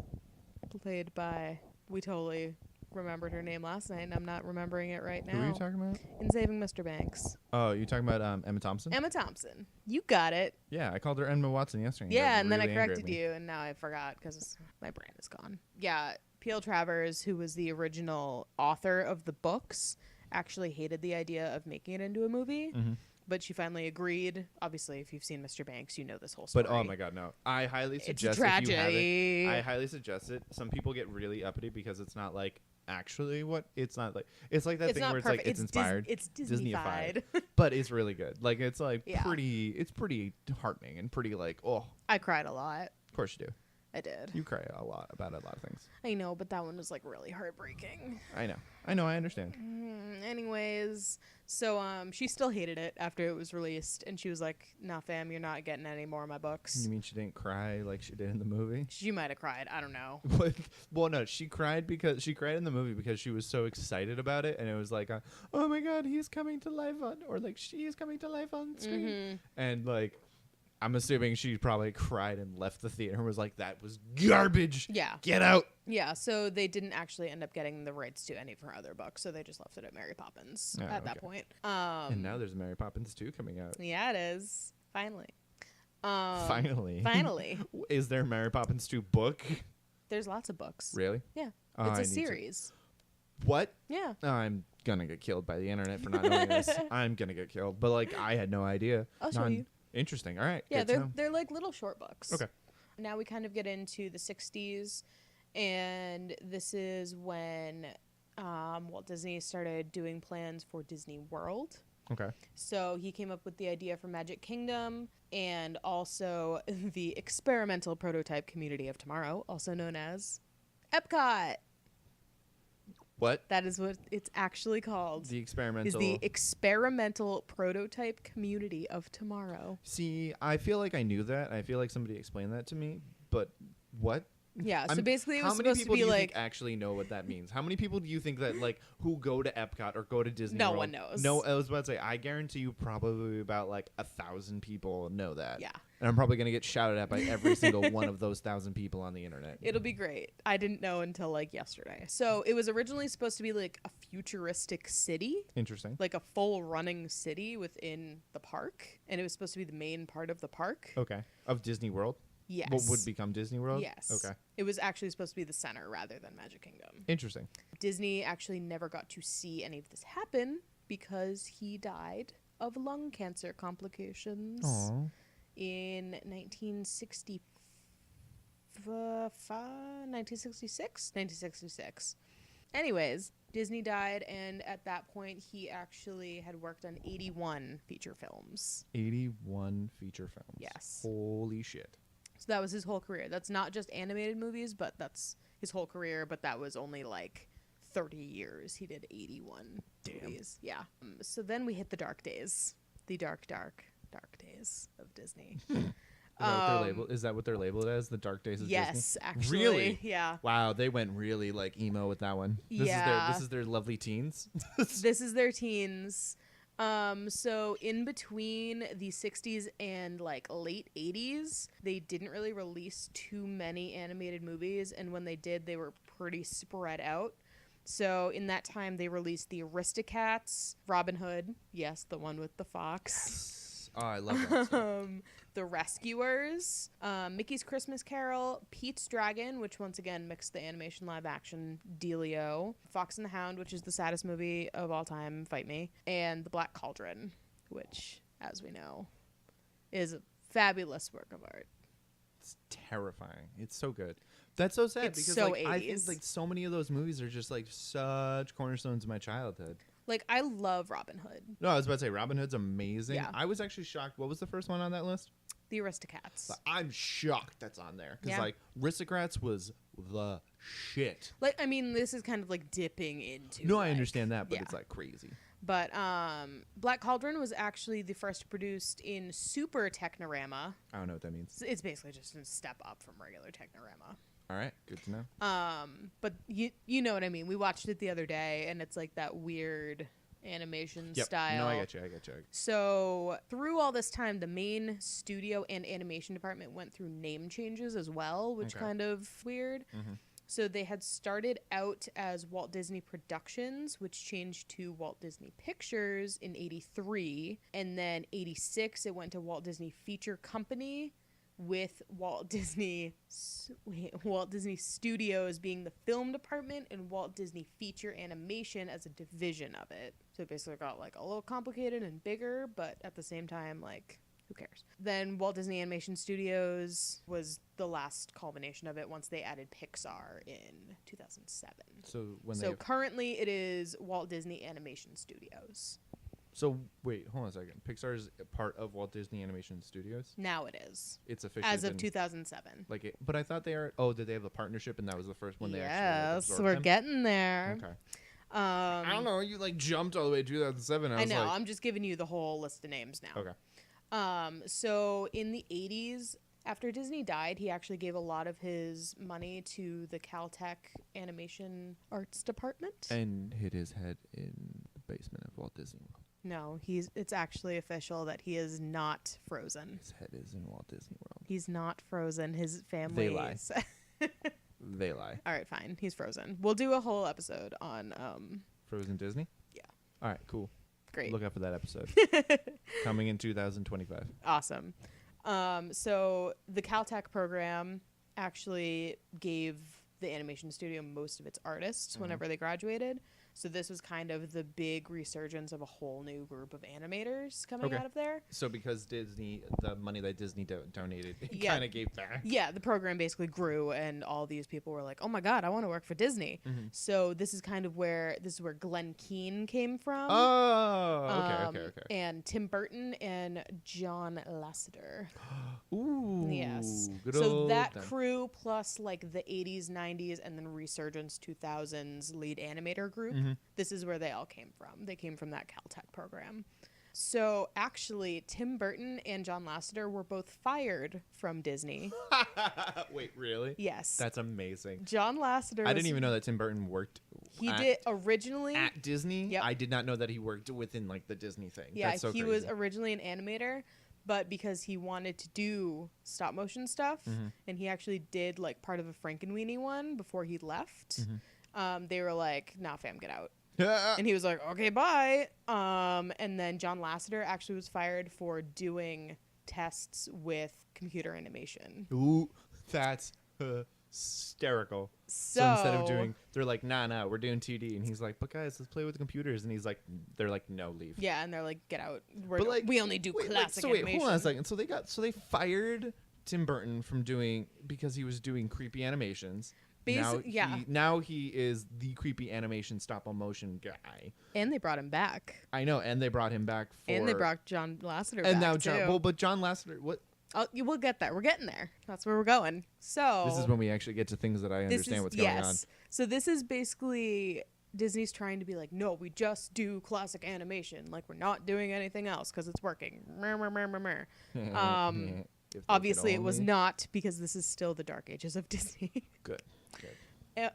played by we totally remembered her name last night, and I'm not remembering it right now. Who are you talking about? In Saving Mr. Banks. Oh, you talking about Emma Thompson? Emma Thompson. You got it. Yeah, I called her Emma Watson yesterday. Yeah, and then I corrected you, and now I forgot because my brain is gone. Yeah, P.L. Travers, who was the original author of the books, actually hated the idea of making it into a movie. Mm-hmm. But she finally agreed. Obviously, if you've seen Mr. Banks, you know this whole story. But oh my god, no! I highly suggest it's a tragedy. if you haven't, I highly suggest it. Some people get really uppity because it's not like actually what it's not like. It's like that thing where perfect. it's like it's inspired. It's Disney-fied. But it's really good. Like it's like Yeah. pretty. It's pretty heartening and pretty like oh. I cried a lot. Of course you do. I did. You cry a lot about a lot of things. I know, but that one was like really heartbreaking. I know. I understand. Anyways, so she still hated it after it was released, and she was like, "Nah, fam, you're not getting any more of my books." You mean she didn't cry like she did in the movie? She might have cried. I don't know. Well, no, she cried in the movie because she was so excited about it, and it was like, oh my god, he's coming to life on, or like she is coming to life on screen, and like. I'm assuming she probably cried and left the theater and was like, that was garbage. Yeah. Get out. Yeah, so they didn't actually end up getting the rights to any of her other books, so they just left it at Mary Poppins at that point. And now there's Mary Poppins 2 coming out. Yeah, it is. Finally. Finally. Finally. Is there a Mary Poppins 2 book? There's lots of books. Really? Yeah. Oh, It's I a need to- series. What? Yeah. I'm gonna get killed by the internet for not knowing this. I'm gonna get killed. But like I had no idea. I'll show you. Interesting. All right. Yeah, good to know. they're like little short books. Okay. Now we kind of get into the 60s, and this is when Walt Disney started doing plans for Disney World. Okay. So he came up with the idea for Magic Kingdom and also the experimental prototype community of tomorrow, also known as Epcot. What? That is what it's actually called. The experimental. Is the experimental prototype community of tomorrow. See, I feel like I knew that. I feel like somebody explained that to me. But what? Yeah, so basically it was how many supposed people to be do you like think actually know what that means? How many people do you think that like who go to Epcot or go to Disney No World? one knows. No, I was about to say I guarantee you probably about like 1,000 people know that. Yeah. And I'm probably gonna get shouted at by every single one of those 1,000 people on the internet. It'll be great. I didn't know until like yesterday. So it was originally supposed to be like a futuristic city, Interesting. like a full running city within the park, and it was supposed to be the main part of the park. Okay. Of Disney World? Yes. What would become Disney World? Yes. Okay. It was actually supposed to be the center rather than Magic Kingdom. Interesting. Disney actually never got to see any of this happen because he died of lung cancer complications Aww. in 1966. Anyways, Disney died, and at that point, he actually had worked on 81 feature films. 81 feature films. Yes. Holy shit. So that was his whole career. That's not just animated movies, but that's his whole career. But that was only like 30 years. He did 81 movies. Yeah. So then we hit the dark days. The dark days of Disney. Is that what they're labeled as? The dark days of yes, Disney? actually. Really? Yeah. Wow, they went really like emo with that one. This is their lovely teens. This is their teens. So in between the 60s and like late 80s, they didn't really release too many animated movies, and when they did, they were pretty spread out. So in that time, they released the Aristocats, Robin Hood, yes, the one with the fox. Oh, I love that stuff. The Rescuers, Mickey's Christmas Carol, Pete's Dragon, which once again mixed the animation live action dealio, Fox and the Hound, which is the saddest movie of all time, fight me, and The Black Cauldron, which, as we know, is a fabulous work of art. It's terrifying. It's so good. That's so sad It's because so like, I think 80s. like so many of those movies are just like such cornerstones of my childhood. Like, I love Robin Hood. No, I was about to say Robin Hood's amazing. Yeah. I was actually shocked. What was the first one on that list? The Aristocats. I'm shocked that's on there because Yeah. like Aristocrats was the shit. Like, I mean, this is kind of like dipping into. No, like, I understand that, but yeah. it's like crazy. But Black Cauldron was actually the first produced in Super Technorama. I don't know what that means. It's basically just a step up from regular Technorama. All right, good to know. But you know what I mean. We watched it the other day, and it's like that weird animation style. No, I get you. So through all this time, the main studio and animation department went through name changes as well, which Okay. kind of weird. Mm-hmm. So they had started out as Walt Disney Productions, which changed to Walt Disney Pictures in 83. And then 86, it went to Walt Disney Feature Company, with Walt Disney Studios being the film department and Walt Disney Feature Animation as a division of it. So it basically got like a little complicated and bigger, but at the same time, like, who cares? Then Walt Disney Animation Studios was the last culmination of it once they added Pixar in 2007. So Currently it is Walt Disney Animation Studios. So wait, hold on a second. Pixar is a part of Walt Disney Animation Studios? Now it is. It's officially as of 2007. But I thought they are. Oh, did they have the partnership and that was the first one they actually Yes, we're getting there. Okay. I don't know. You like jumped all the way to 2007. I know. I'm just giving you the whole list of names now. Okay. So in the 80s, after Disney died, he actually gave a lot of his money to the Caltech Animation Arts Department. And hid his head in the basement of Walt Disney World. No, it's actually official that he is not frozen. His head is in Walt Disney World. He's not frozen. His family. They lie. They lie. All right, fine. He's frozen. We'll do a whole episode on Frozen Disney? Yeah. All right, cool. Great. Look out for that episode. Coming in 2025. Awesome. So the Caltech program actually gave the animation studio most of its artists whenever they graduated. So this was kind of the big resurgence of a whole new group of animators coming out of there. So because Disney, the money that Disney donated, it Yeah. kind of gave back. Yeah, the program basically grew, and all these people were like, "Oh my God, I want to work for Disney." So this is where Glenn Keane came from. Oh, okay. And Tim Burton and John Lasseter. Ooh. Yes. Good So old that them. crew plus like the 80s, 90s, and then resurgence 2000s lead animator group. This is where they all came from. They came from that Caltech program. So actually, Tim Burton and John Lasseter were both fired from Disney. Wait, really? Yes. That's amazing. John Lasseter. I didn't even know that Tim Burton worked. He did originally at Disney. Yep. I did not know that he worked within like the Disney thing. Yeah, That's so he crazy. was originally an animator, but because he wanted to do stop motion stuff, and he actually did like part of a Frankenweenie one before he left, they were like, "Nah, fam, get out." And he was like, "Okay, bye." And then John Lasseter actually was fired for doing tests with computer animation. Ooh, that's hysterical. So instead of doing, they're like, nah, we're doing 2D, and he's like, "But guys, let's play with the computers." And he's like, they're like, "No, leave." Yeah, and they're like, "Get out. We only do classic animation." Hold on a second. So they fired Tim Burton from because he was doing creepy animations. Now he is the creepy animation stop motion guy. And they brought him back. I know, and they brought him back And they brought John Lasseter back. And now too. but John Lasseter, what? We'll get there. We're getting there. That's where we're going. So This is when we actually get to things that I understand what's going on. So this is basically Disney's trying to be like, "No, we just do classic animation. Like, we're not doing anything else because it's working." Obviously, it was not, because this is still the dark ages of Disney. Good.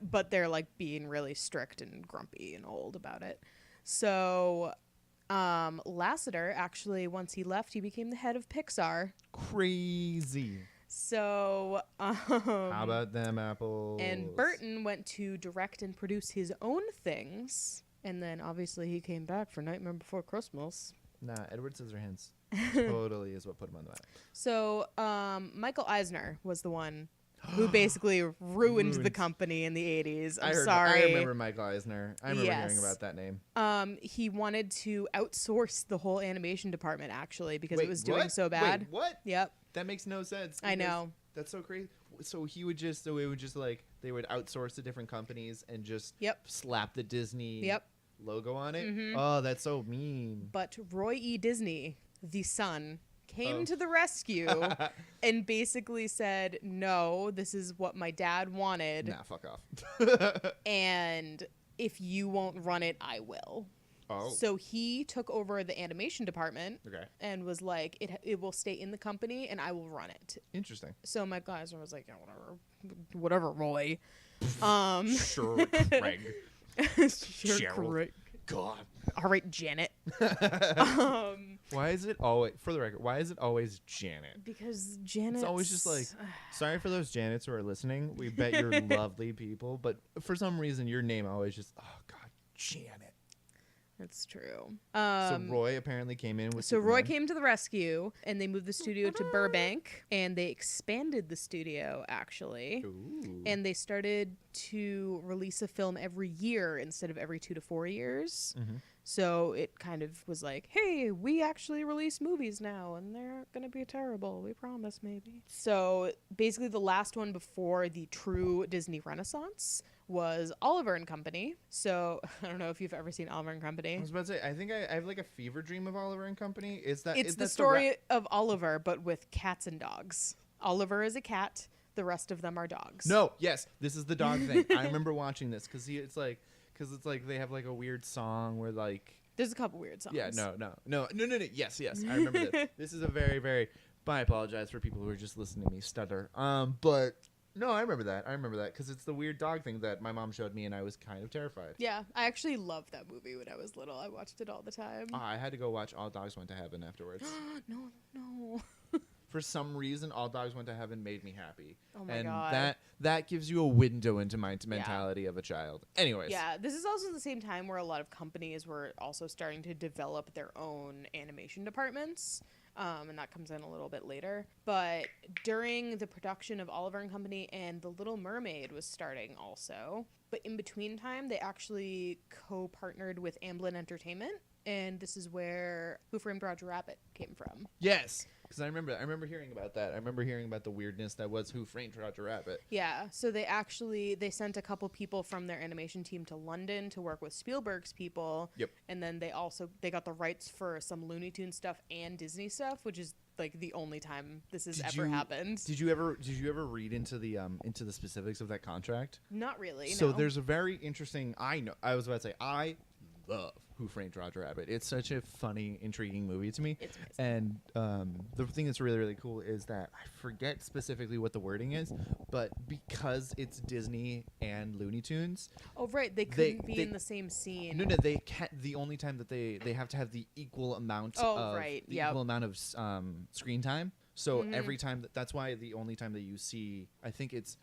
But they're like being really strict and grumpy and old about it. So Lasseter, actually, once he left, he became the head of Pixar. Crazy. So how about them apples? And Burton went to direct and produce his own things. And then obviously he came back for Nightmare Before Christmas. Nah, Edward Scissorhands totally is what put him on the map. So Michael Eisner was the one who basically ruined the company in the 80s. I'm sorry. I remember Michael Eisner. I remember hearing about that name. He wanted to outsource the whole animation department, actually, because it was doing so bad. Wait, what? Yep. That makes no sense. I know. That's so crazy. So it would just like, they would outsource to different companies and just slap the Disney logo on it. Oh, that's so mean. But Roy E. Disney, the son, came to the rescue and basically said, "No, this is what my dad wanted. Nah, fuck off. And if you won't run it, I will." Oh. So he took over the animation department and was like, it will stay in the company and I will run it. Interesting. So Michael Eisner was like, "Yeah, whatever, Roy." Sure, Craig. Sure, Craig. God. All right, Janet. um, Why is it always, for the record, why is it always Janet? because Janet. It's always just like, sorry for those Janets who are listening. We bet you're lovely people, but for some reason your name always just, oh God, Janet. That's true. So Roy apparently came in with So Roy Superman. came to the rescue, and they moved the studio to Burbank, and they expanded the studio, actually. Ooh. And they started to release a film every year instead of every 2 to 4 years. Mm-hmm. So it kind of was like, hey, we actually release movies now, and they're going to be terrible. We promise, maybe. So basically the last one before the true Disney Renaissance was Oliver and Company. So I don't know if you've ever seen Oliver and Company. I was about to say, I think I have like a fever dream of Oliver and Company. Is that It's the story of Oliver, but with cats and dogs. Oliver is a cat. The rest of them are dogs. No, yes, this is the dog thing. I remember watching this because it's like they have like a weird song where like There's a couple weird songs. yeah no yes I remember this. This is a very very. I apologize for people who are just listening to me stutter. But no, I remember that because it's the weird dog thing that my mom showed me and I was kind of terrified. Yeah, I actually loved that movie when I was little. I watched it all the time. I had to go watch All Dogs Went to Heaven afterwards. No. For some reason, All Dogs Went to Heaven made me happy. Oh my and God. that gives you a window into my mentality of a child. Anyways. Yeah, this is also the same time where a lot of companies were also starting to develop their own animation departments. And that comes in a little bit later. But during the production of Oliver and Company and The Little Mermaid was starting also. But in between time, they actually co-partnered with Amblin Entertainment. And this is where Who Framed Roger Rabbit came from. Yes. Because I remember hearing about that. I remember hearing about the weirdness that was Who Framed Roger Rabbit. Yeah, so they sent a couple people from their animation team to London to work with Spielberg's people. Yep. And then they got the rights for some Looney Tunes stuff and Disney stuff, which is like the only time this has ever happened. Did you ever read into the specifics of that contract? Not really. So no. there's a very interesting. I love Who Framed Roger Rabbit. It's such a funny, intriguing movie to me. It's amazing. And the thing that's really, really cool is that I forget specifically what the wording is, but because it's Disney and Looney Tunes. Oh, right. They couldn't be in the same scene. No, they can't. The only time that they have to have the equal amount equal amount of screen time. So every time that's why the only time that you see, I think it's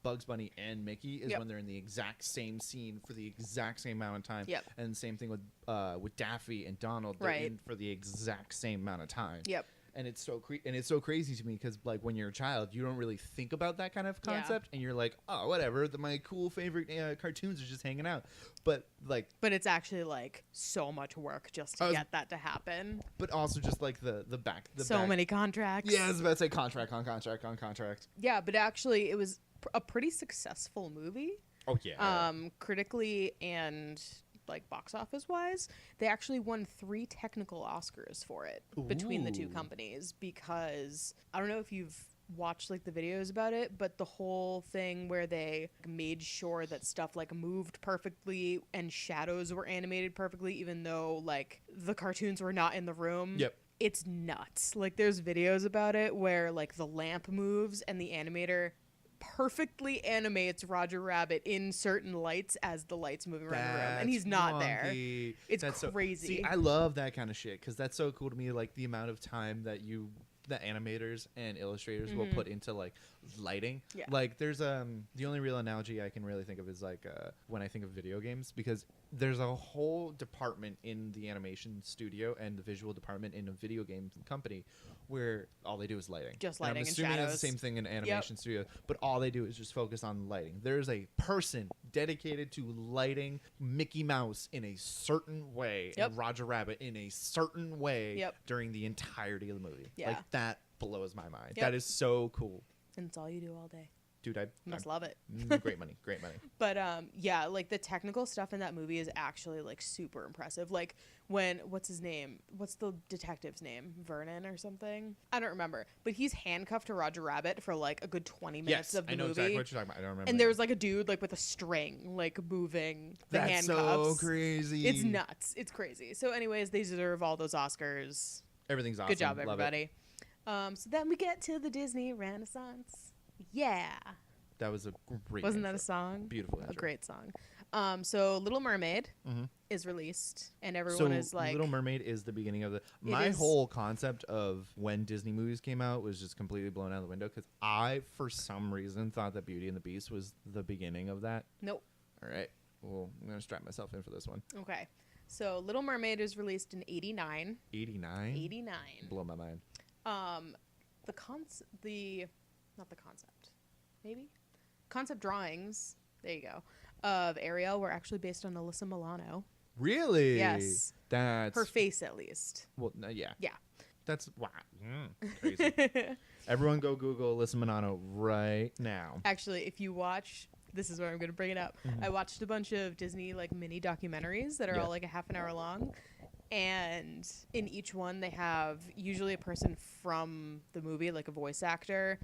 Bugs Bunny and Mickey is when they're in the exact same scene for the exact same amount of time. Yep. And same thing with Daffy and Donald. They're in for the exact same amount of time. Yep. And it's so crazy to me because like when you're a child, you don't really think about that kind of concept, and you're like, oh, whatever. My cool favorite cartoons are just hanging out, but it's actually like so much work just to get that to happen. But also just like the many contracts. Yeah, I was about to say contract on contract on contract. Yeah, but actually, it was a pretty successful movie. Oh yeah. Critically and like box office wise, they actually won 3 technical Oscars for it between the two companies, because I don't know if you've watched like the videos about it, but the whole thing where they made sure that stuff like moved perfectly and shadows were animated perfectly even though like the cartoons were not in the room. Yep. It's nuts. Like there's videos about it where like the lamp moves and the animator perfectly animates Roger Rabbit in certain lights as the lights moving around the room, and he's not there. It's crazy. See, I love that kind of shit because that's so cool to me. Like the amount of time that animators and illustrators will put into like lighting. Yeah. Like there's the only real analogy I can really think of is like when I think of video games, because there's a whole department in the animation studio and the visual department in a video game company where all they do is lighting. Just lighting and assuming shadows. It's the same thing in an animation studio, but all they do is just focus on lighting. There's a person dedicated to lighting Mickey Mouse in a certain way and Roger Rabbit in a certain way during the entirety of the movie. Yeah. Like that blows my mind. That is so cool. And it's all you do all day. Dude, I must love it. Great money. But yeah, like the technical stuff in that movie is actually like super impressive. Like when what's his name? What's the detective's name? Vernon or something? I don't remember. But he's handcuffed to Roger Rabbit for like a good 20 minutes of the movie. I know exactly what you're talking about. I don't remember. And there was like a dude like with a string like moving the handcuffs. That's so crazy. It's nuts. It's crazy. So anyways, they deserve all those Oscars. Everything's awesome. Good job, everybody. So then we get to the Disney Renaissance. Yeah. That was a great Wasn't intro. that a song? Beautiful intro. A great song. So Little Mermaid Mm-hmm. is released, and everyone is like, Little Mermaid is the beginning of the. It My is- whole concept of when Disney movies came out was just completely blown out of the window because I, for some reason, thought that Beauty and the Beast was the beginning of that. nope. All right. Well, I'm gonna strap myself in for this one. Okay. So Little Mermaid is released in 89. 89. 89. Blow my mind. Not the concept. Maybe? Concept drawings, there you go, of Ariel were actually based on Alyssa Milano. Really? Yes. That's Her face, at least. well, yeah. Yeah. That's wow. Crazy. Everyone go Google Alyssa Milano right now. Actually, if you watch, this is where I'm going to bring it up. Mhm. I watched a bunch of Disney like mini documentaries that are Yeah. all like a half an hour long. And in each one, they have usually a person from the movie, like a voice actor,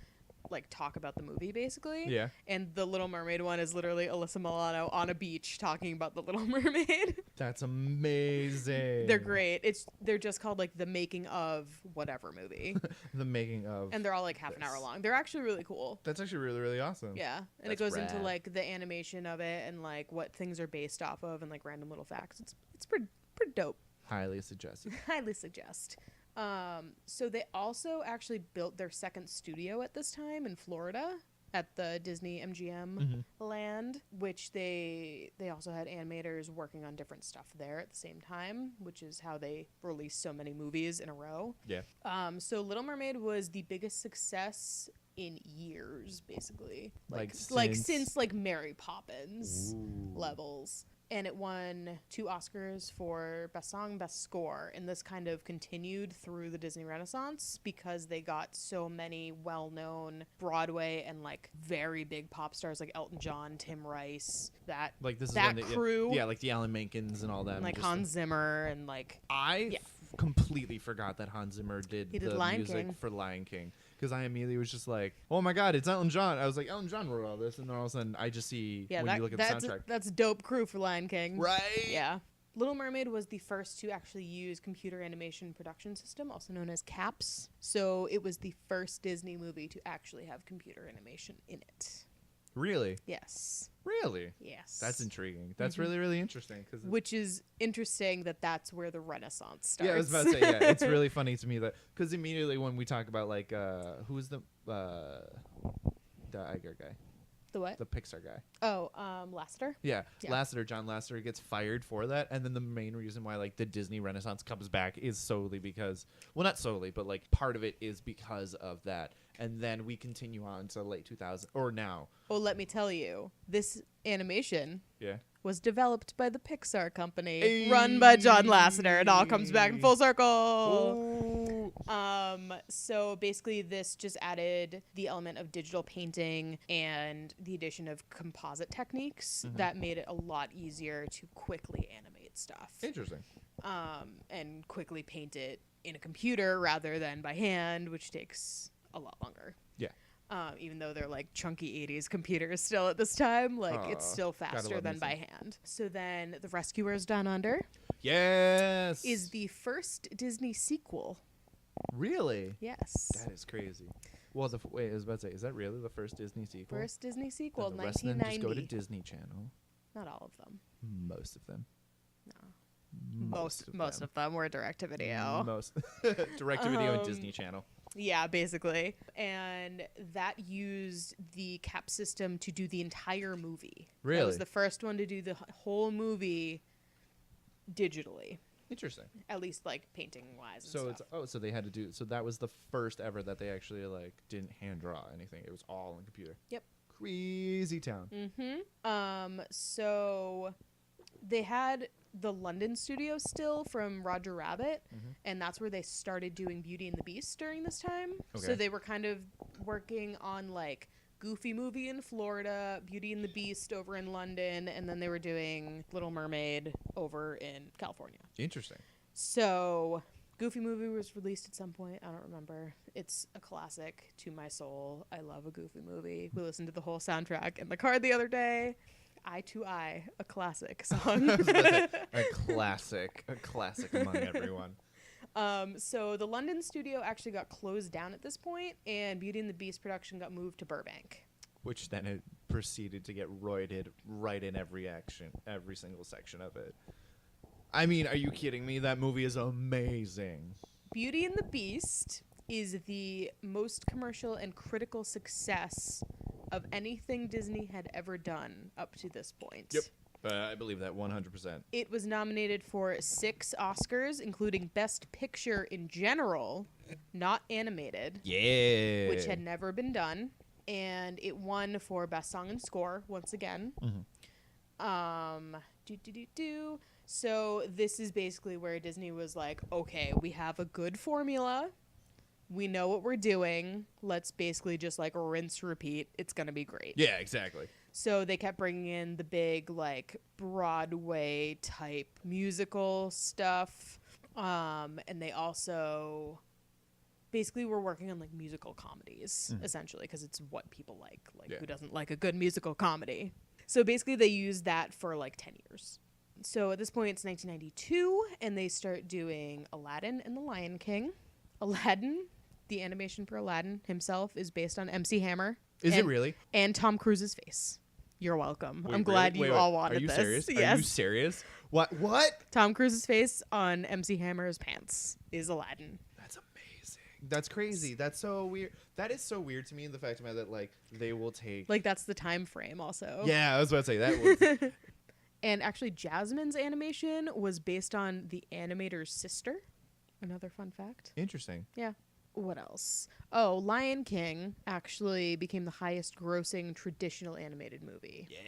like talk about the movie basically. Yeah. And the Little Mermaid one is literally Alyssa Milano on a beach talking about the Little Mermaid. That's amazing. They're great. They're just called like the making of whatever movie. The making of. And they're all like half an hour this. long. They're actually really cool. That's actually really, really awesome. Yeah. And it That's goes into rad. like the animation of it and like what things are based off of and like random little facts. It's pretty dope. Highly suggested. Highly suggest. So they also actually built their second studio at this time in Florida at the Disney MGM Mhm. land, which they also had animators working on different stuff there at the same time, which is how they released so many movies in a row. Yeah. So Little Mermaid was the biggest success in years, basically. Like Since like Mary Poppins Ooh. levels. And it won 2 Oscars for Best Song, Best Score. And this kind of continued through the Disney Renaissance because they got so many well-known Broadway and like very big pop stars like Elton John, Tim Rice, that Like this is that when crew. Yeah, like the Alan Menkins and all that. and like Just Hans Zimmer and like I Yeah. completely forgot that Hans Zimmer did He did the Lion music King. for Lion King because I immediately was just like, oh my god, it's Elton John. I was like, Elton John wrote all this, and then all of a sudden I just see when you look at the soundtrack. that's dope crew for Lion King. Right? Yeah. Little Mermaid was the first to actually use computer animation production system, also known as CAPS. So it was the first Disney movie to actually have computer animation in it. Really? Yes. Really? Yes. That's intriguing. That's Mhm. really, really interesting. Cause Which is interesting that that's where the Renaissance starts. yeah, I was about to say, yeah, it's really funny to me that because immediately when we talk about like who's the Iger guy, The what? the Pixar guy. Oh, Lasseter? Yeah, Yeah. Lasseter, John Lasseter gets fired for that, and then the main reason why like the Disney Renaissance comes back is solely because, well, not solely, but like part of it is because of that, and then we continue on to late 2000 or now. Oh, let me tell you, this animation Yeah, was developed by the Pixar company, run by John Lasseter. It all comes back in full circle. So basically this just added the element of digital painting and the addition of composite techniques that made it a lot easier to quickly animate stuff. interesting. And quickly paint it in a computer rather than by hand, which takes a lot longer. Yeah. Even though they're like chunky 80s computers still at this time, like it's still faster love than me by some. hand. So then The Rescuers Down Under Yes. is the first Disney sequel. really? Yes. That is crazy. Well, wait, I was about to say, is that really the first Disney sequel? First Disney sequel, Then the rest of them just go to 1990. Disney Channel. Not all of them. Most of them. No. Most of them were direct to video. Most direct to video and Um, Disney Channel. Yeah, basically. And that used the cap system to do the entire movie. That Really? was the first one to do the whole movie digitally, Interesting. at least like painting wise. So and stuff. so they had to do so that was the first ever that they actually like didn't hand draw anything. It was all on computer. Yep. Crazy town. So they had the London studio still from Roger Rabbit, and that's where they started doing Beauty and the Beast during this time. So Okay. they were kind of working on like Goofy Movie in Florida, Beauty and the Beast over in London, and then they were doing Little Mermaid over in California. Interesting. So Goofy Movie was released at some point. I don't remember. It's a classic to my soul. I love a Goofy movie. We listened to the whole soundtrack in the car the other day. Eye to Eye, a classic song. I was about to say, a classic among everyone. So the London studio actually got closed down at this point, and Beauty and the Beast production got moved to Burbank. which then it proceeded to get roided right in every single section of it. I mean, are you kidding me? That movie is amazing. Beauty and the Beast is the most commercial and critical success of anything Disney had ever done up to this point. Yep. I believe that 100%. It was nominated for 6 Oscars, including Best Picture in general, not animated. Yeah. Which had never been done. And it won for Best Song and Score once again. So this is basically where Disney was like, okay, we have a good formula. We know what we're doing. Let's basically just like rinse, repeat. It's going to be great. Yeah, exactly. So they kept bringing in the big like Broadway type musical stuff. And they also basically were working on like musical comedies, essentially, because it's what people like. Who doesn't like a good musical comedy? So basically they used that for like 10 years. So at this point, it's 1992, and they start doing Aladdin and the Lion King. Aladdin, the animation for Aladdin himself, is based on MC Hammer. Is it really? And Tom Cruise's face. You're welcome. Wait, I'm glad really? you all wanted this. Are you this. serious? Yes. Are you serious? What? Tom Cruise's face on MC Hammer's pants is Aladdin. That's amazing. That's crazy. That's so weird. That is so weird to me, the fact that like they will take Like that's the time frame also. Yeah, I was about to say that was And actually Jasmine's animation was based on the animator's sister. Another fun fact. interesting. Yeah. What else? Oh, Lion King actually became the highest grossing traditional animated movie. Yeah.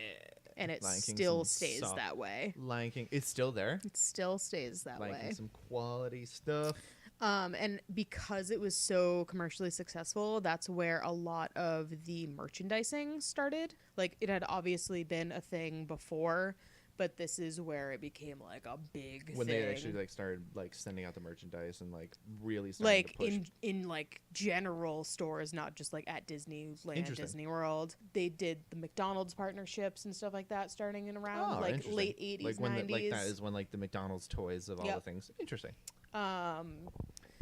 And it Lion King, still some stays soft- that way. Lion King, it's still there. It still stays that Lion way. King, some quality stuff. And because it was so commercially successful, that's where a lot of the merchandising started. Like, it had obviously been a thing before, but this is where it became like a big When thing. they actually like started like sending out the merchandise and like really starting Like to push. in like general stores, not just like at Disneyland, Interesting. Disney World. They did the McDonald's partnerships and stuff like that starting in around like interesting. late 80s, like when 90s. like that is when like the McDonald's toys of all Yep. the things. Interesting.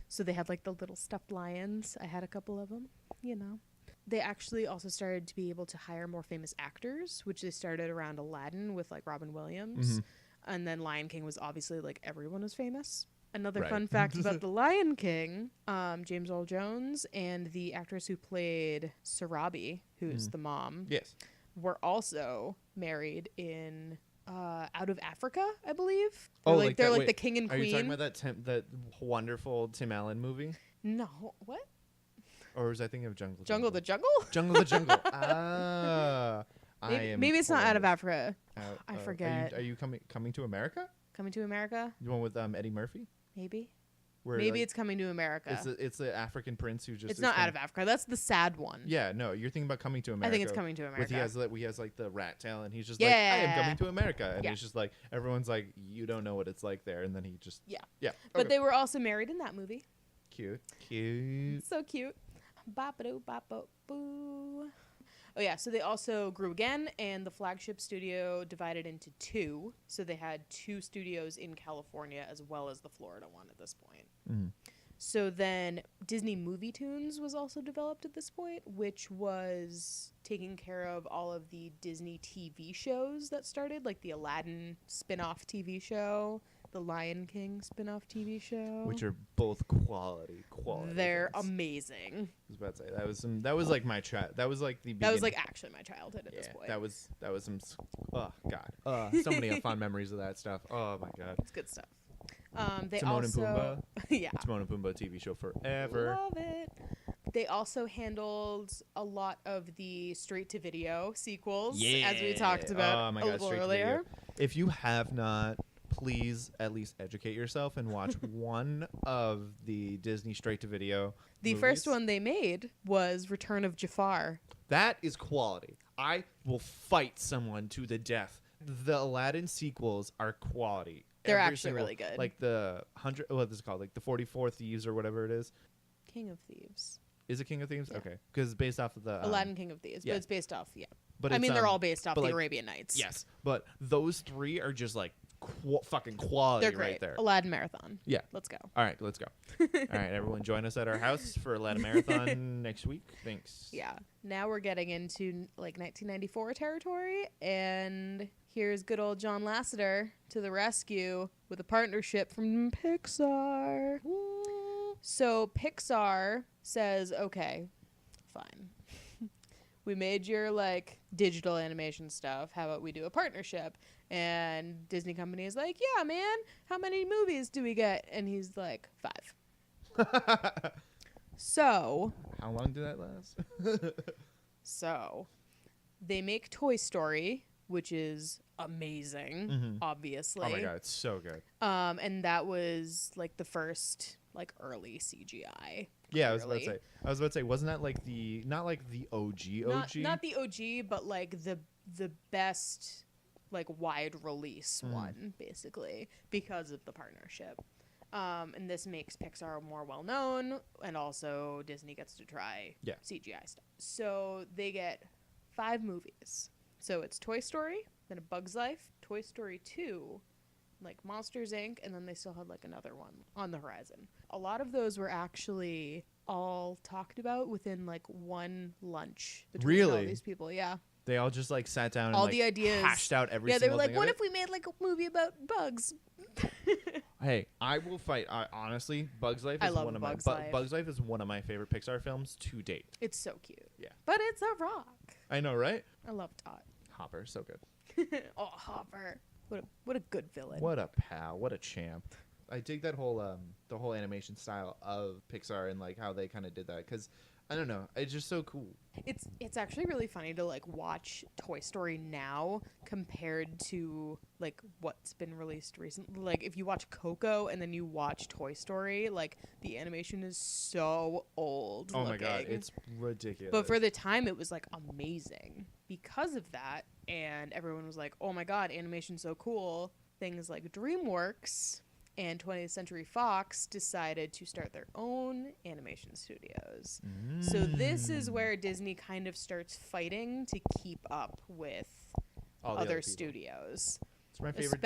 So they had like the little stuffed lions. I had a couple of them, you know. They actually also started to be able to hire more famous actors, which they started around Aladdin with like Robin Williams. And then Lion King was obviously like everyone was famous. Another Right. fun fact about the Lion King, James Earl Jones and the actress who played Sarabi, who's the mom, Yes. were also married in Out of Africa, I believe. Oh, They're like they're that- like wait, the king and Are queen. you talking about that wonderful Tim Allen movie? No, what? Or was I thinking of Jungle? Jungle the Jungle? Jungle the Jungle. Ah. Maybe it's not Out of pulling Africa. this out I of- forget. Are you coming to America? Coming to America? The one with Eddie Murphy? Maybe. Where, Maybe like, it's Coming to America. it's the African prince who just. It's is not kind Out of Africa. That's the sad one. Yeah, no, you're thinking about Coming to America. I think it's Coming to America. He has like the rat tail, and he's just like, I am Yeah. coming to America, and Yeah. it's just like everyone's like, you don't know what it's like there, and then he just Yeah. yeah. But okay. they were also married in that movie. cute. So cute. Bop-a-doo, bop-a-boo. Oh, yeah. So they also grew again, and the flagship studio divided into 2. So they had 2 studios in California as well as the Florida one at this point. Mhm. So then Disney Movie Tunes was also developed at this point, which was taking care of all of the Disney TV shows that started, like the Aladdin spin-off TV show, the Lion King spin-off TV show. Which are both quality. They're things. amazing. I was about to say that was like my that was like the That was beginning. like actually my childhood at this point. That was some oh god. So many fond memories of that stuff. Oh my god. It's good stuff. They Timon also, and Pumbaa. yeah, Timon and Pumbaa TV show forever. love it. They also handled a lot of the straight-to-video sequels, as we talked about Oh my a god, little straight to earlier. video. If you have not, please at least educate yourself and watch one of the Disney straight to video. The movies. first one they made was Return of Jafar. That is quality. I will fight someone to the death. The Aladdin sequels are quality. They're Every actually really good. Like the 100, what is it called? Like the 44 Thieves or whatever it is. King of Thieves. Is it King of Thieves? Yeah. Okay, because it's based off of the Aladdin King of Thieves, yeah. but it's based off, But I it's, mean, they're all based off but the like- Arabian Nights. Yes, but those 3 are just like fucking quality They're great. right there. Aladdin Marathon. Yeah. Let's go. All right, let's go. All right, everyone, join us at our house for Aladdin Marathon next week. Thanks. Yeah. Now we're getting into like 1994 territory, and here's good old John Lasseter to the rescue with a partnership from Pixar. So Pixar says, okay, fine. We made your like digital animation stuff. How about we do a partnership? And Disney Company is like, yeah, man, how many movies do we get? And he's like, 5. So How long did that last? So they make Toy Story, which is amazing, obviously. Oh my god, it's so good. And that was like the first like early CGI. Yeah, I was about to say, wasn't that like not like the OG? Not the OG, but like the best like wide release one, basically, because of the partnership. And this makes Pixar more well known, and also Disney gets to try CGI stuff. So they get 5 movies. So it's Toy Story, then A Bug's Life, Toy Story 2, like Monsters Inc., and then they still had like another one on the horizon. A lot of those were actually all talked about within like one lunch between all these people. Yeah. They all just like sat down and all like the ideas hashed out every yeah, single they were like, thing what of if we made like a movie about bugs? Hey, I will fight. Honestly, Bug's Life is I love one of Bug's my Life. Bug's Life is one of my favorite Pixar films to date. It's so cute. Yeah. But it's a rock. I know, right? I love Dot. Hopper, so good. Oh, Hopper. What a good villain. What a pal. What a champ. I dig that whole the whole animation style of Pixar and like how they kind of did that, because I don't know, it's just so cool. It's actually really funny to like watch Toy Story now compared to like what's been released recently. Like if you watch Coco and then you watch Toy Story, like the animation is so old. Oh looking. my god, it's ridiculous. But for the time, it was like amazing because of that, and everyone was like, "Oh my god, animation's so cool!" Things like DreamWorks and 20th Century Fox decided to start their own animation studios. So this is where Disney kind of starts fighting to keep up with all other people. studios, It's my favorite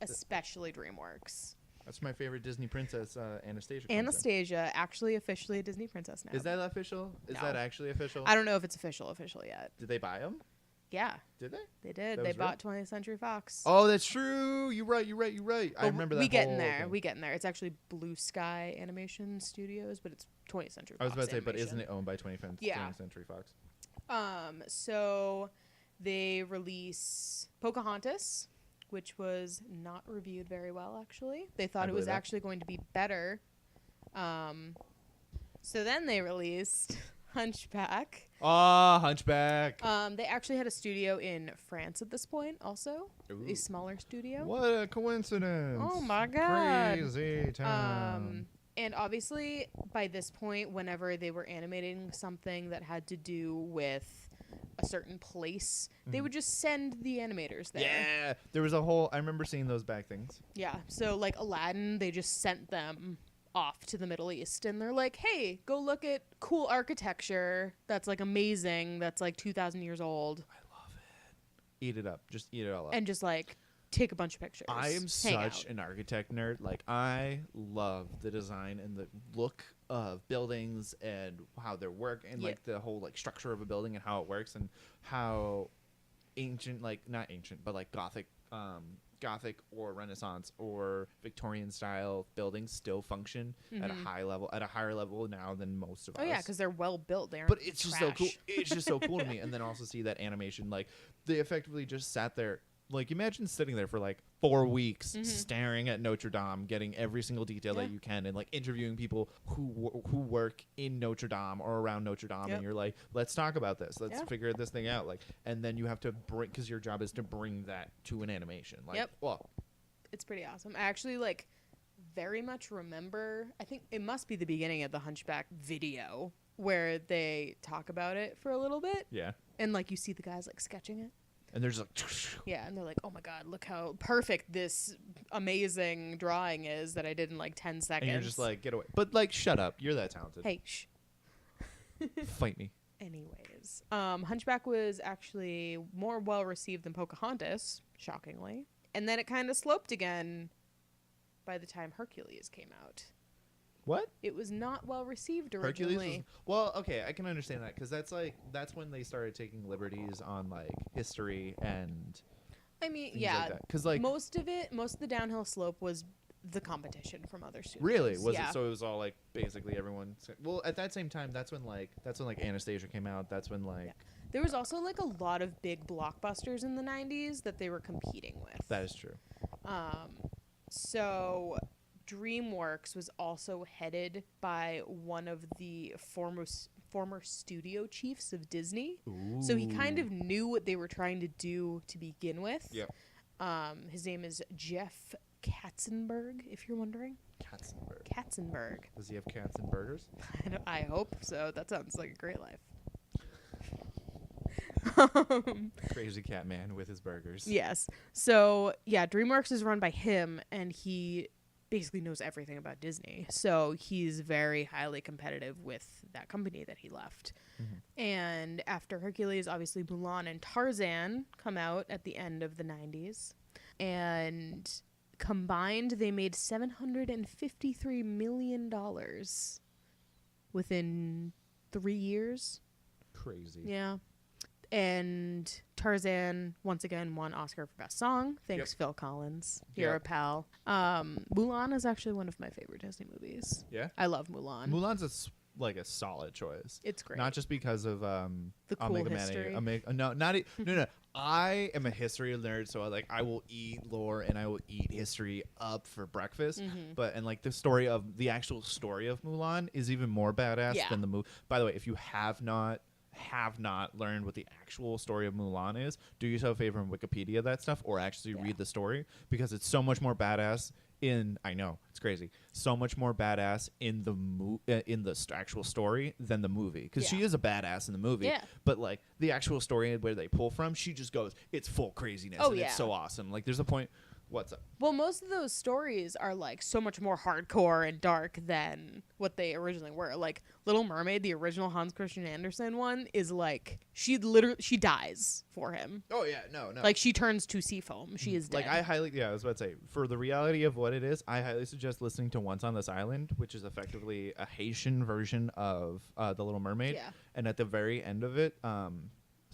especially DreamWorks. That's my favorite Disney princess, Anastasia. Anastasia, actually officially a Disney princess now. Is that official? Is No. that actually official? I don't know if it's official yet. Did they buy them? Yeah, Did they? they did. That They was real? bought 20th Century Fox. Oh, that's true. You're right. I But remember that. we get whole in there. thing. We get in there. It's actually Blue Sky Animation Studios, but it's 20th Century Fox. I was about to say, but Animation. isn't it owned by 20th Century Fox? So they release Pocahontas, which was not reviewed very well, actually. They thought it was believe that. actually going to be better. So then they released Hunchback. Ah, Hunchback. They actually had a studio in France at this point, also. Ooh. A smaller studio. What a coincidence. Oh my god. Crazy town. And obviously, by this point, whenever they were animating something that had to do with a certain place, they would just send the animators there. Yeah. There was a whole, I remember seeing those back things. Yeah. So, like Aladdin, they just sent them off to the Middle East. And they're like, hey, go look at cool architecture that's, like, amazing, that's, like, 2,000 years old. I love it. Eat it up. Just eat it all up. And just, like, take a bunch of pictures. I am hang such out. an architect nerd. Like, I love the design and the look of buildings and how they work and like the whole like structure of a building and how it works and how ancient, like not ancient, but like Gothic or Renaissance or Victorian style buildings still function at a higher level now than most of us. Oh yeah, because they're well built. They aren't But it's just so cool. trash. It's just so cool to me. And then also see that animation, like they effectively just sat there. Like imagine sitting there for like 4 weeks, staring at Notre Dame, getting every single detail that you can, and like interviewing people who work in Notre Dame or around Notre Dame, and you're like, let's talk about this, let's figure this thing out. Like, and then you have to bring, because your job is to bring that to an animation. Like, well, it's pretty awesome. I actually like very much remember. I think it must be the beginning of the Hunchback video where they talk about it for a little bit. Yeah. And like you see the guys like sketching it. And there's like, yeah, and they're like, oh my god, look how perfect this amazing drawing is that I did in like 10 seconds. and you're just like, get away. But like, shut up. You're that talented. hey, shh. Fight me. Anyways, Hunchback was actually more well received than Pocahontas, shockingly. And then it kind of sloped again by the time Hercules came out. What? It was not well received Hercules originally. well, okay, I can understand that because that's when they started taking liberties on like history and I mean, things yeah. like that. Because like most of the downhill slope was the competition from other studios. really was yeah. it? So it was all like basically everyone. Well, at that same time, that's when like Anastasia came out. That's when like There was also like a lot of big blockbusters in the 90s that they were competing with. that is true. So DreamWorks was also headed by one of the former studio chiefs of Disney. Ooh. So he kind of knew what they were trying to do to begin with. Yep. His name is Jeff Katzenberg, if you're wondering. Katzenberg. Does he have cats and burgers? I hope so. That sounds like a great life. Crazy cat man with his burgers. Yes. So, yeah, DreamWorks is run by him, and he basically knows everything about Disney. So he's very highly competitive with that company that he left. Mm-hmm. And after Hercules, obviously Mulan and Tarzan come out at the end of the 90s. And combined, they made $753 million within 3 years. Crazy. Yeah. And Tarzan once again won Oscar for Best Song. Thanks, Phil Collins. You're a pal. Mulan is actually one of my favorite Disney movies. Yeah, I love Mulan. Mulan's a solid choice. It's great. Not just because of the cool Omega history. No. I am a history nerd, so I will eat lore and I will eat history up for breakfast. Mm-hmm. But the actual story of Mulan is even more badass than the movie. By the way, if you have not learned what the actual story of Mulan is, do yourself a favor and Wikipedia that stuff or actually read the story, because it's so much more badass I know it's crazy, so much more badass in the actual story than the movie, because she is a badass in the movie, but like the actual story where they pull from, she just goes, it's full craziness. It's so awesome. Like there's a point. What's up? Well, most of those stories are like so much more hardcore and dark than what they originally were. Like Little Mermaid, the original Hans Christian Andersen one, is like she dies for him. Oh yeah, no. Like she turns to sea foam. She is dead. Like I was about to say, for the reality of what it is, I highly suggest listening to Once on This Island, which is effectively a Haitian version of The Little Mermaid. Yeah. And at the very end of it, some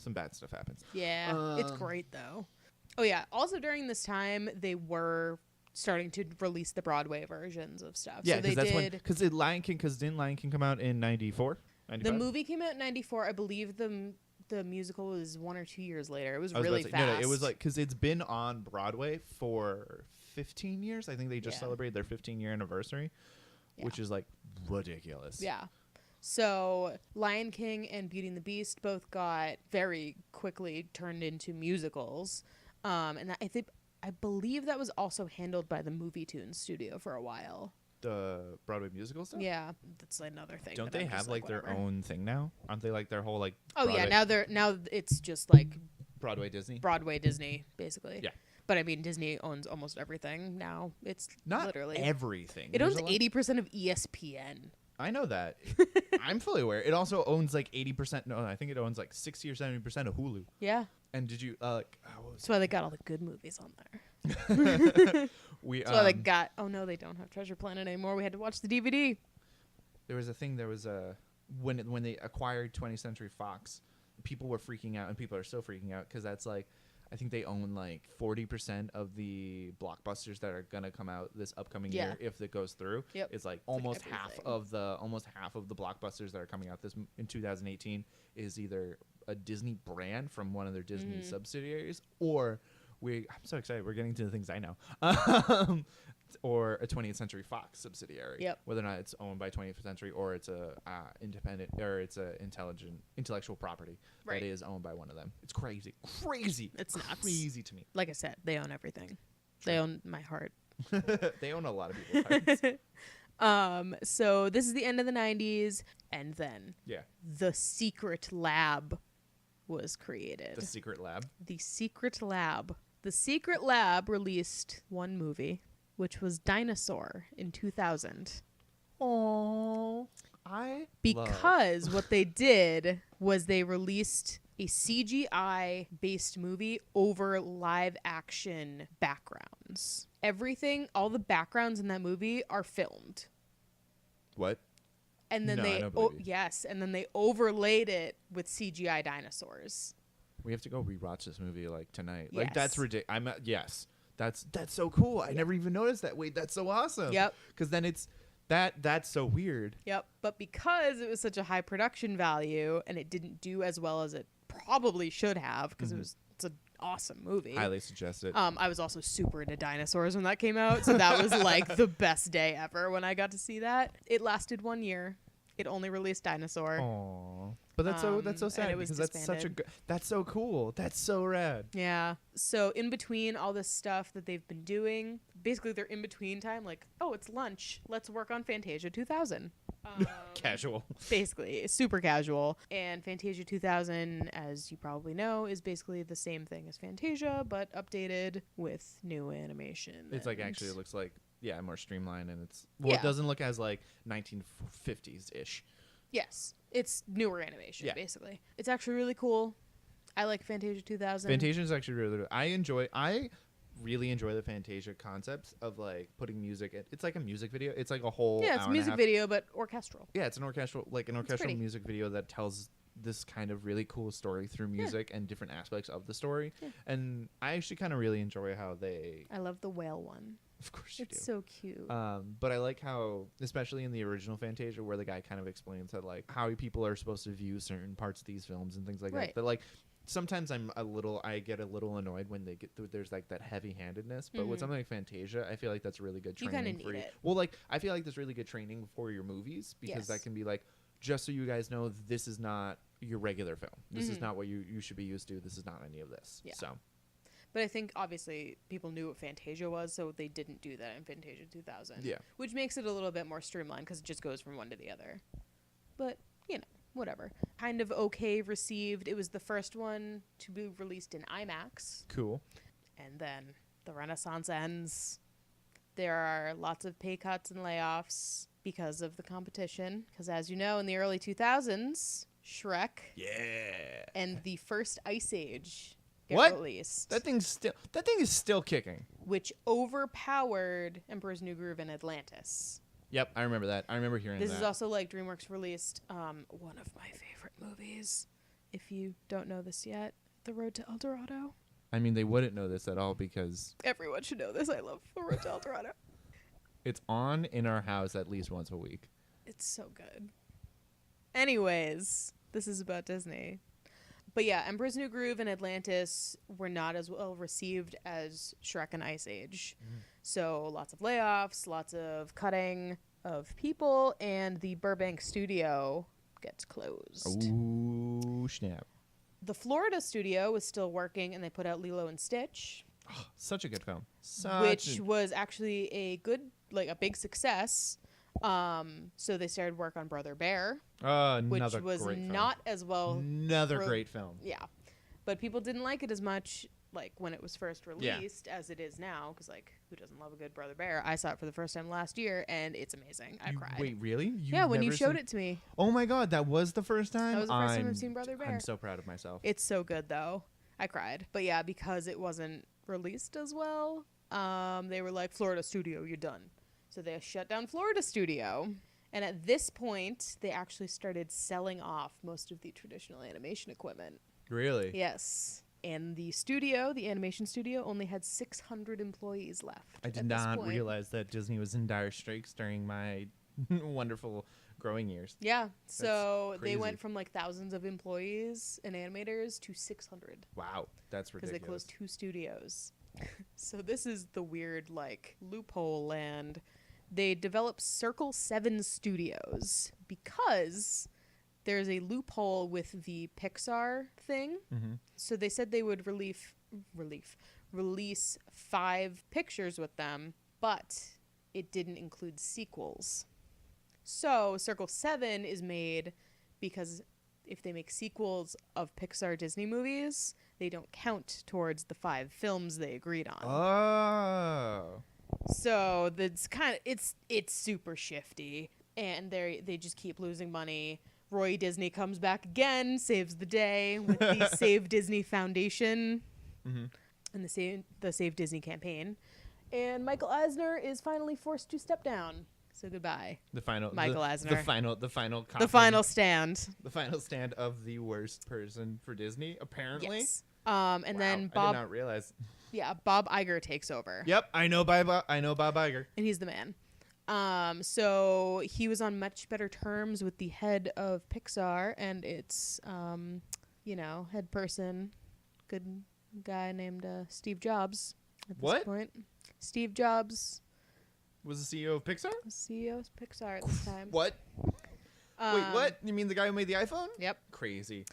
bad stuff happens. Yeah, it's great though. Oh, yeah. Also, during this time, they were starting to release the Broadway versions of stuff. Yeah, so they did. Because didn't Lion King come out in 94? The movie came out in 94. I believe the musical was 1 or 2 years later. It was really fast. No, it was like, because it's been on Broadway for 15 years. I think they just celebrated their 15-year anniversary, which is like ridiculous. Yeah. So Lion King and Beauty and the Beast both got very quickly turned into musicals. And I believe that was also handled by the Movie Tunes studio for a while. The Broadway musical stuff? Yeah, that's another thing. Don't they have like their own thing now? Aren't they like their whole like Oh Broadway, yeah, now it's just like Broadway Disney? Broadway Disney, basically. Yeah. But I mean, Disney owns almost everything now. It's not literally everything. It owns 80% of ESPN. I know that. I'm fully aware. It also owns like 80%. No, I think it owns like 60 or 70% of Hulu. Yeah. And did you that's why they got all the good movies on there. That's why they got. Oh no, they don't have Treasure Planet anymore. We had to watch the DVD. There was a thing. There was a when they acquired 20th Century Fox, people were freaking out, and people are still freaking out because that's like, I think they own like 40% of the blockbusters that are gonna come out this upcoming year if it goes through. Yep. It's like almost half of the blockbusters that are coming out in 2018 is either a Disney brand from one of their Disney subsidiaries, or I'm so excited. We're getting to the things I know. Or a 20th Century Fox subsidiary. Yep. Whether or not it's owned by 20th Century or it's a independent or it's a intellectual property that is owned by one of them. It's crazy. It's nuts. Crazy to me. Like I said, they own everything. They own my heart. They own a lot of people's hearts. So this is the end of the 90s, and then Yeah. the Secret Lab was created. The Secret Lab. The Secret Lab. The Secret Lab released one movie, which was Dinosaur in 2000. Oh, because what they did was they released a CGI based movie over live action backgrounds. Everything, all the backgrounds in that movie are filmed. What? And then No, I don't believe you. yes, and then they overlaid it with CGI dinosaurs. We have to go rewatch this movie like tonight. Like Yes. that's ridiculous. Yes, that's so cool. I never even noticed that. Wait, that's so awesome. Yep. Because then it's that's so weird. Yep. But because it was such a high production value and it didn't do as well as it probably should have, because it's an awesome movie. Highly suggested. I was also super into dinosaurs when that came out, so that was like the best day ever when I got to see that. It lasted 1 year. It only released Dinosaur. Aww. But that's so sad and it was because that's such a disbanded. good. That's so cool. That's so rad. Yeah. So in between all this stuff that they've been doing, basically they're in between time, like, oh, it's lunch. Let's work on Fantasia 2000. Casual. Basically, super casual. And Fantasia 2000, as you probably know, is basically the same thing as Fantasia, but updated with new animation. It's like and- actually it looks like more streamlined and it's it doesn't look as like 1950s ish. Yes. It's newer animation, Yeah. basically. It's actually really cool. I like Fantasia 2000. Fantasia is actually really. I really enjoy the Fantasia concepts of like putting music. It's like a music video. It's like a whole. Yeah, it's hour a and music half. video, but orchestral. Yeah, it's an orchestral pretty. music video that tells this kind of really cool story through music and different aspects of the story. Yeah. And I actually kind of really enjoy how they. I love the whale one. Of course you do. It's so cute. But I like how, especially in the original Fantasia, where the guy kind of explains that like how people are supposed to view certain parts of these films and things like Right. that. But like sometimes I get a little annoyed when they get there's like that heavy-handedness. But with something like Fantasia, I feel like that's really good You training kinda for need you. it. Well, like I feel like that's really good training for your movies because that Yes. can be like, just so you guys know, this is not your regular film. This is not what you should be used to. This is not any of this. Yeah. So But I think obviously people knew what Fantasia was, so they didn't do that in Fantasia 2000. Yeah. Which makes it a little bit more streamlined because it just goes from one to the other. But, you know, whatever. Kind of okay received. It was the first one to be released in IMAX. cool. And then the Renaissance ends. There are lots of pay cuts and layoffs because of the competition. Because as you know, in the early 2000s, Shrek Yeah. and the first Ice Age get What? released. That thing is still kicking. Which overpowered Emperor's New Groove and Atlantis. Yep, I remember that. I remember hearing This that. is also like DreamWorks released one of my favorite movies. If you don't know this yet, The Road to El Dorado. I mean, they wouldn't know this at all because Everyone should know this. I love The Road to El Dorado. it's on in our house at least once a week. It's so good. Anyways, this is about Disney. But yeah, Emperor's New Groove and Atlantis were not as well received as Shrek and Ice Age. So lots of layoffs, lots of cutting of people, and the Burbank studio gets closed. Ooh, snap. The Florida studio was still working, and they put out Lilo and Stitch, Such a good film. which was actually a big success. So they started work on Brother Bear, which another was great film. not as well. Another ro- great film. Yeah, but people didn't like it as much like when it was first released as it is now. Because like, who doesn't love a good Brother Bear? I saw it for the first time last year, and it's amazing. I cried. Wait, really? Yeah, when you showed it to me. Oh my god, that was the first time? That was the first time I've seen Brother Bear. I'm so proud of myself. It's so good though. I cried. But yeah, because it wasn't released as well, they were like, Florida studio, you're done. So they shut down Florida studio. And at this point, they actually started selling off most of the traditional animation equipment. Really? Yes. And the studio, the animation studio, only had 600 employees left. I did not realize that Disney was in dire straits during my wonderful growing years. Yeah. So they crazy. went from like thousands of employees and animators to 600. Wow, that's Because ridiculous. they closed 2 studios. So this is the weird, like, loophole land. They developed Circle 7 Studios because there's a loophole with the Pixar thing. Mm-hmm. So they said they would release 5 pictures with them, but it didn't include sequels. So Circle 7 is made because if they make sequels of Pixar Disney movies, they don't count towards the 5 films they agreed on. Oh. So that's kind of it's super shifty, and they just keep losing money. Roy Disney comes back again, saves the day with the Save Disney Foundation Mm-hmm. and the Save Disney campaign. And Michael Eisner is finally forced to step down. So goodbye, The final Michael Eisner. The final The coffin, final stand. the final stand of the worst person for Disney, apparently. Yes. And Wow, then I did not realize. Bob Iger takes over. Yep, I know Bob Iger. And he's the man. So he was on much better terms with the head of Pixar and its, head person, good guy named Steve Jobs. At What? this point, Steve Jobs Was the CEO of Pixar? was CEO of Pixar at this time. What? Wait, what? You mean the guy who made the iPhone? Yep. Crazy.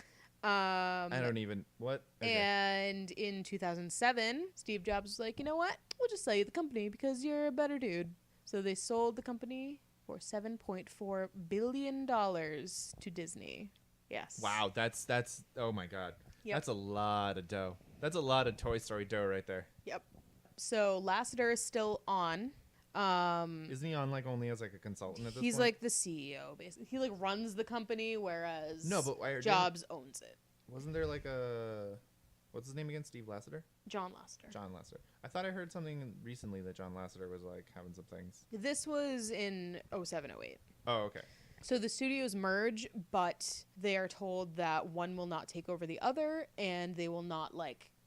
I don't even. What? Okay. And in 2007, Steve Jobs was like, you know what? We'll just sell you the company because you're a better dude. So they sold the company for $7.4 billion to Disney. Yes. Wow, that's oh my god. Yep. That's a lot of dough. That's a lot of Toy Story dough right there. Yep. So Lasseter is still on. Isn't he on only as a consultant at this He's point? like the CEO, basically. He runs the company, whereas No, but why Jobs owns it. wasn't there what's his name again? Steve Lasseter? John Lasseter. John Lasseter. I thought I heard something recently that John Lasseter was having some things. This was in 07-08. Oh, okay. So the studios merge, but they are told that one will not take over the other, and they will not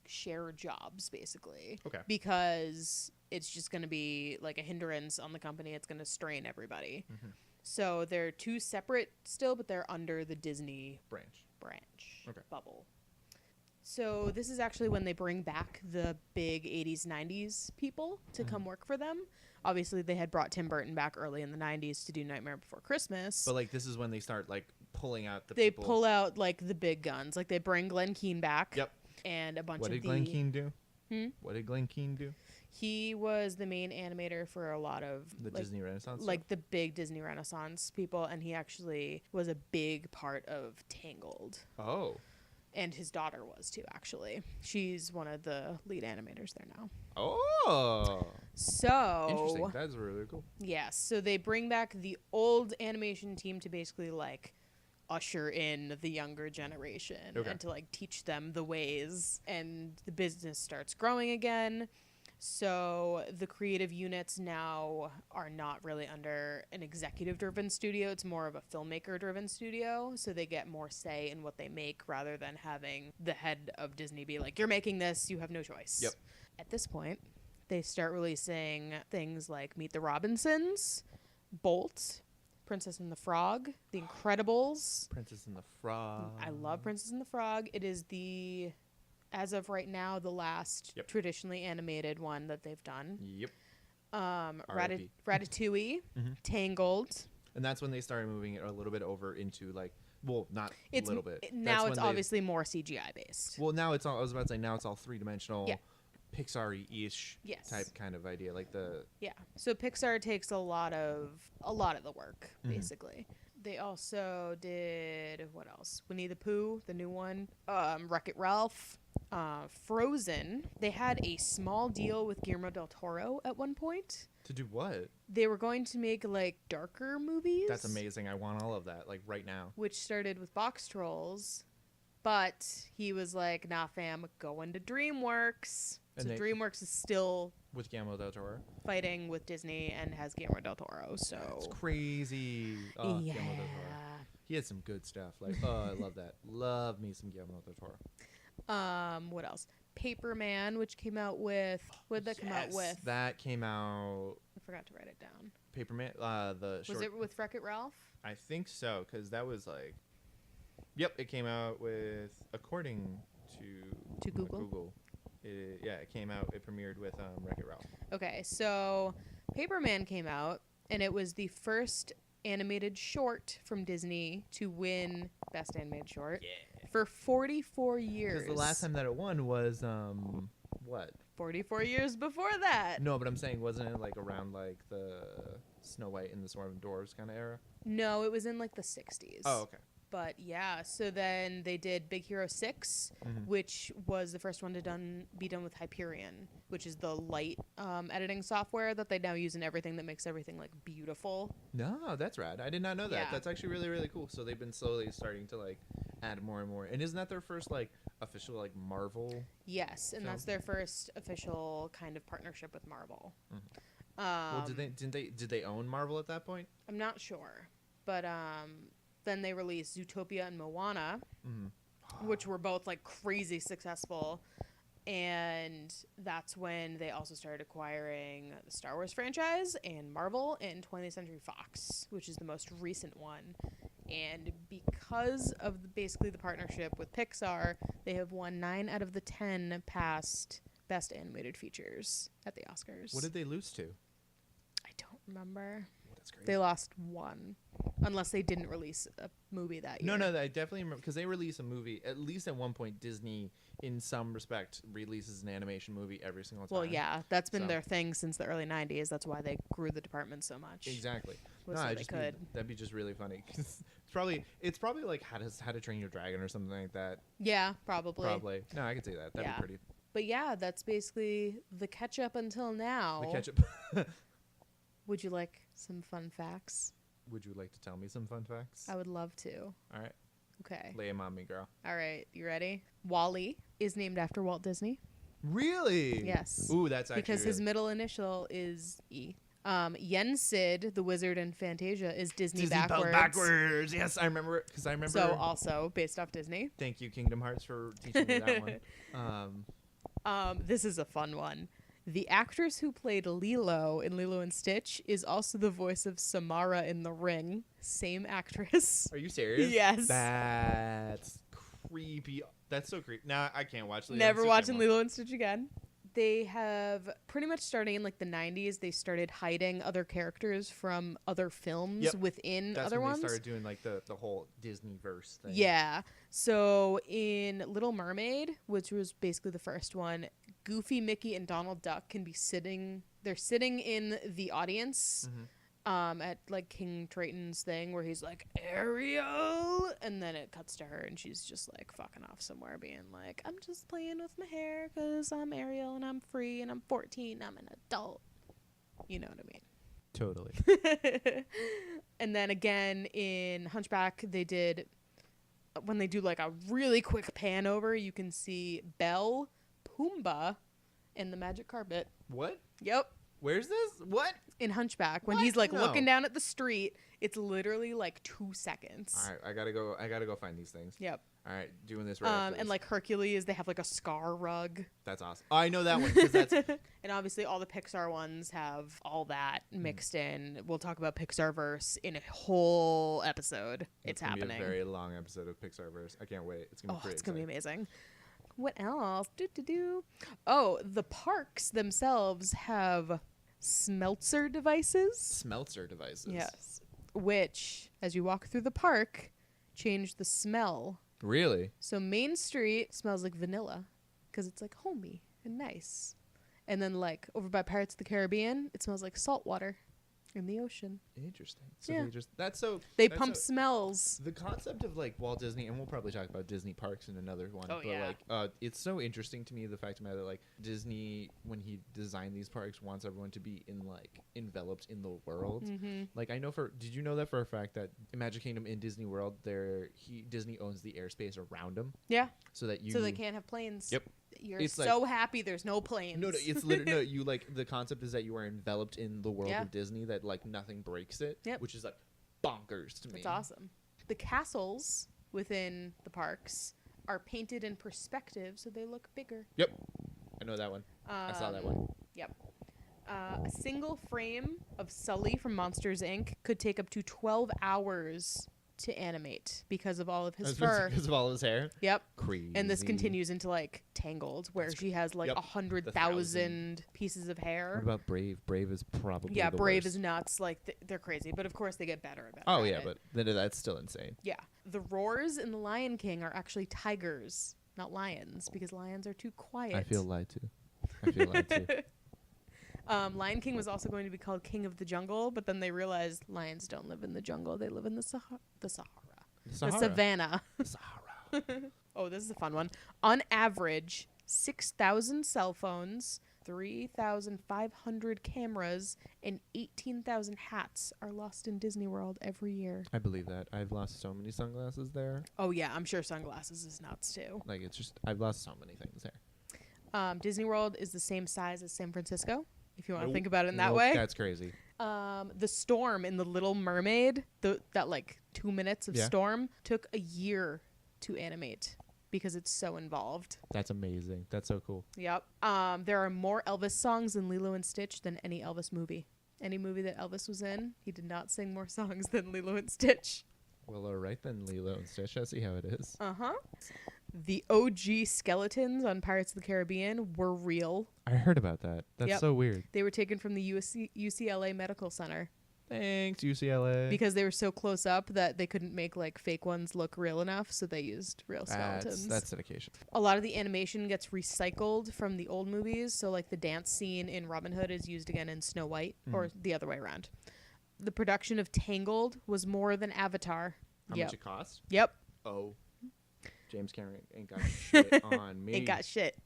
share jobs, basically. Okay. Because it's just going to be a hindrance on the company. It's going to strain everybody. Mm-hmm. So they're two separate still, but they're under the Disney Branch. Okay. bubble. So this is actually when they bring back the big 80s, 90s people to come work for them. Obviously, they had brought Tim Burton back early in the 90s to do Nightmare Before Christmas. But this is when they start pulling out the they people. pull out the big guns. They bring Glenn Keane back. Yep. And a bunch What of did Glenn Keane do? What did Glenn Keane do? He was the main animator for a lot of The Disney Renaissance? the big Disney Renaissance people, and he actually was a big part of Tangled. Oh. And his daughter was too, actually. She's one of the lead animators there now. Oh. So Interesting. That's really cool. yes, so they bring back the old animation team to basically usher in the younger generation and to teach them the ways, and the business starts growing again. So the creative units now are not really under an executive-driven studio. It's more of a filmmaker-driven studio. So they get more say in what they make rather than having the head of Disney be like, you're making this, you have no choice. Yep. At this point, they start releasing things like Meet the Robinsons, Bolt, Princess and the Frog, The Incredibles. Princess and the Frog. I love Princess and the Frog. It is as of right now, the last traditionally animated one that they've done. Yep. Ratatouille, Tangled. And that's when they started moving it a little bit over into not a little bit. Now it's obviously more CGI based. Well, now it's all. I was about to say now it's all 3-dimensional, Yeah. Pixar-ish type kind of idea, So Pixar takes a lot of the work basically. They also did what else? Winnie the Pooh, the new one. Wreck-It Ralph. Frozen. They had a small deal with Guillermo del Toro at one point. To do what? They were going to make darker movies. That's amazing. I want all of that right now. Which started with Box Trolls, but he was like, "Nah, fam, going to DreamWorks." And so DreamWorks is still with Guillermo del Toro fighting with Disney and has Guillermo del Toro. So it's crazy. Oh, yeah. Guillermo del Toro. He had some good stuff. I love that. Love me some Guillermo del Toro. What else? Paperman, which came out with what did that come out with? That came out. I forgot to write it down. Paperman. The short. Was it with Wreck-It Ralph? I think so, because that was Yep, it came out with according to Google. It came out. It premiered with Wreck-It Ralph. Okay, so Paperman came out, and it was the first animated short from Disney to win Best Animated Short for 44 years. Because the last time that it won was what? 44 years before that. No, but I'm saying, wasn't it around the Snow White and the Swarm of Dwarves kind of era? No, it was in the 60s. Oh, okay. But yeah, so then they did Big Hero 6, which was the first one to be done with Hyperion, which is the light editing software that they now use in everything that makes everything like beautiful. No, that's rad. I did not know that. Yeah. That's actually really, really cool. So they've been slowly starting to like add more and more. And isn't that their first like official like Marvel? Yes, and film? that's their first official kind of partnership with Marvel. Well, did they own Marvel at that point? I'm not sure, but then they released Zootopia and Moana, which were both like crazy successful. And that's when they also started acquiring the Star Wars franchise and Marvel and 20th Century Fox, which is the most recent one. And because of basically the partnership with Pixar, they have won 9 out of the 10 past Best Animated Features at the Oscars. What did they lose to? I don't remember. That's crazy. They lost 1, unless they didn't release a movie that year. No, I definitely remember because they release a movie. At least at one point, Disney, in some respect, releases an animation movie every single time. Well, yeah, that's been their thing since the early 90s. That's why they grew the department so much. Exactly. So they could. That'd be just really funny. 'Cause it's probably like How to Train Your Dragon or something like that. Yeah, probably. No, I could see that. That'd be pretty. But yeah, that's basically the catch up until now. The catch up. Would you like some fun facts? Would you like to tell me some fun facts? I would love to. All right. Okay. Lay 'em on me, girl. All right. You ready? Wall-E is named after Walt Disney. Really? Yes. Ooh, that's actually because his middle initial is E. Yen Sid, the wizard in Fantasia, is Disney backwards. Backwards. Yes, I remember it because I remember. So also based off Disney. Thank you, Kingdom Hearts, for teaching me that one. This is a fun one. The actress who played Lilo in Lilo and Stitch is also the voice of Samara in The Ring. Same actress. Are you serious? Yes. That's creepy. That's so creepy. Now I can't watch Lilo. Never watching Lilo and Stitch again. They have pretty much starting in like the 90s, they started hiding other characters from other films within That's other when ones. They started doing like the whole Disney verse thing. Yeah. So in Little Mermaid, which was basically the first one, Goofy, Mickey, and Donald Duck can be sitting. They're sitting in the audience at like King Triton's thing where he's like, Ariel, and then it cuts to her and she's just like fucking off somewhere being like, I'm just playing with my hair because I'm Ariel and I'm free and I'm 14, I'm an adult. You know what I mean? Totally. And then again in Hunchback, they did, when they do like a really quick pan over, you can see Belle, Pumbaa, and the magic carpet. What? Yep. Where's this? What? In Hunchback, when What? he's like No. looking down at the street, it's literally like 2 seconds. All right, I gotta go find these things. Yep. All right, doing this right after And this. like Hercules, they have like a scar rug. That's awesome. Oh, I know that one because that's And obviously all the Pixar ones have all that mixed in. We'll talk about Pixarverse in a whole episode. It's gonna happening. Be a very long episode of Pixarverse. I can't wait. It's gonna be pretty It's gonna be exciting. amazing. What else? Oh, the parks themselves have Smeltzer devices. Smeltzer devices. Yes. Which, as you walk through the park, change the smell. Really? So Main Street smells like vanilla because it's like homey and nice. And then like over by Pirates of the Caribbean, it smells like salt water in the ocean. Interesting. So Yeah. they They pump smells. The concept of like Walt Disney, and we'll probably talk about Disney parks in another one. Oh, but yeah. like, it's so interesting to me the fact of the matter, like Disney, when he designed these parks, wants everyone to be enveloped in the world. Mm-hmm. Like I know did you know that for a fact that in Magic Kingdom in Disney World, Disney owns the airspace around them, Yeah. so that So they can't have planes. Yep. You're It's so happy there's no planes. No, it's literally no. You like the concept is that you are enveloped in the world Yeah. of Disney, that like nothing breaks it. Yep. Which is like bonkers to me. That's awesome. The castles within the parks are painted in perspective, so they look bigger. Yep, I know that one. I saw that one. Yep. A single frame of Sully from Monsters, Inc. could take up to 12 hours to animate because of all of his fur. Because of all his hair. Yep. Crazy. And this continues into like Tangled, where she has like Yep. 100,000 pieces of hair. What about Brave? Brave is probably Yeah, the Brave worst. is nuts. Like they're crazy, but of course they get better and better. Oh at yeah, it. but that's still insane. Yeah. The roars in The Lion King are actually tigers, not lions, because lions are too quiet. I feel lied to. Lion King was also going to be called King of the Jungle, but then they realized lions don't live in the jungle; they live in the Sahara. The The savannah. Sahara. Oh, this is a fun one. On average, 6,000 cell phones, 3,500 cameras, and 18,000 hats are lost in Disney World every year. I believe that. I've lost so many sunglasses there. Oh, yeah. I'm sure sunglasses is nuts, too. Like, it's just, I've lost so many things there. Disney World is the same size as San Francisco, if you want to Nope. think about it in that Nope, way. That's crazy. The storm in The Little Mermaid, that like 2 minutes of Yeah. storm, took a year to animate because it's so involved. That's amazing. That's so cool. Yep. There are more Elvis songs in Lilo and Stitch than any Elvis movie. Any movie that Elvis was in, he did not sing more songs than Lilo and Stitch. Well, all right then, Lilo and Stitch. I see how it is. Uh-huh. The OG skeletons on Pirates of the Caribbean were real. I heard about that. That's Yep. so weird. They were taken from the UCLA Medical Center Thanks, UCLA. because they were so close up that they couldn't make like fake ones look real enough, so they used real skeletons. That's dedication. A lot of the animation gets recycled from the old movies, so like the dance scene in Robin Hood is used again in Snow White, or the other way around. The production of Tangled was more than Avatar. How Yep. much it cost? Yep. Oh, James Cameron ain't got shit on me. Ain't got shit.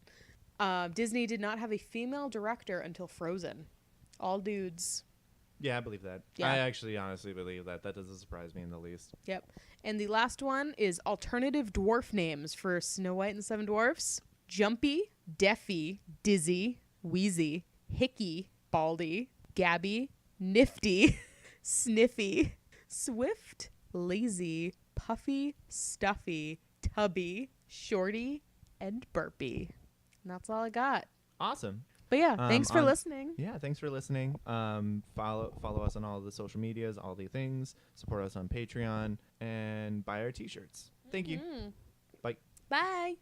Disney did not have a female director until Frozen. All dudes. Yeah, I believe that. Yeah. I actually honestly believe that. That doesn't surprise me in the least. Yep. And the last one is alternative dwarf names for Snow White and the Seven Dwarfs. Jumpy, Deafy, Dizzy, Wheezy, Hickey, Baldy, Gabby, Nifty, Sniffy, Swift, Lazy, Puffy, Stuffy, Tubby, Shorty, and Burpy. And that's all I got. Awesome. But yeah, thanks for on- listening. Yeah, thanks for listening. Follow us on all the social medias, all the things. Support us on Patreon and buy our t-shirts. Thank you. Mhm. Bye. Bye.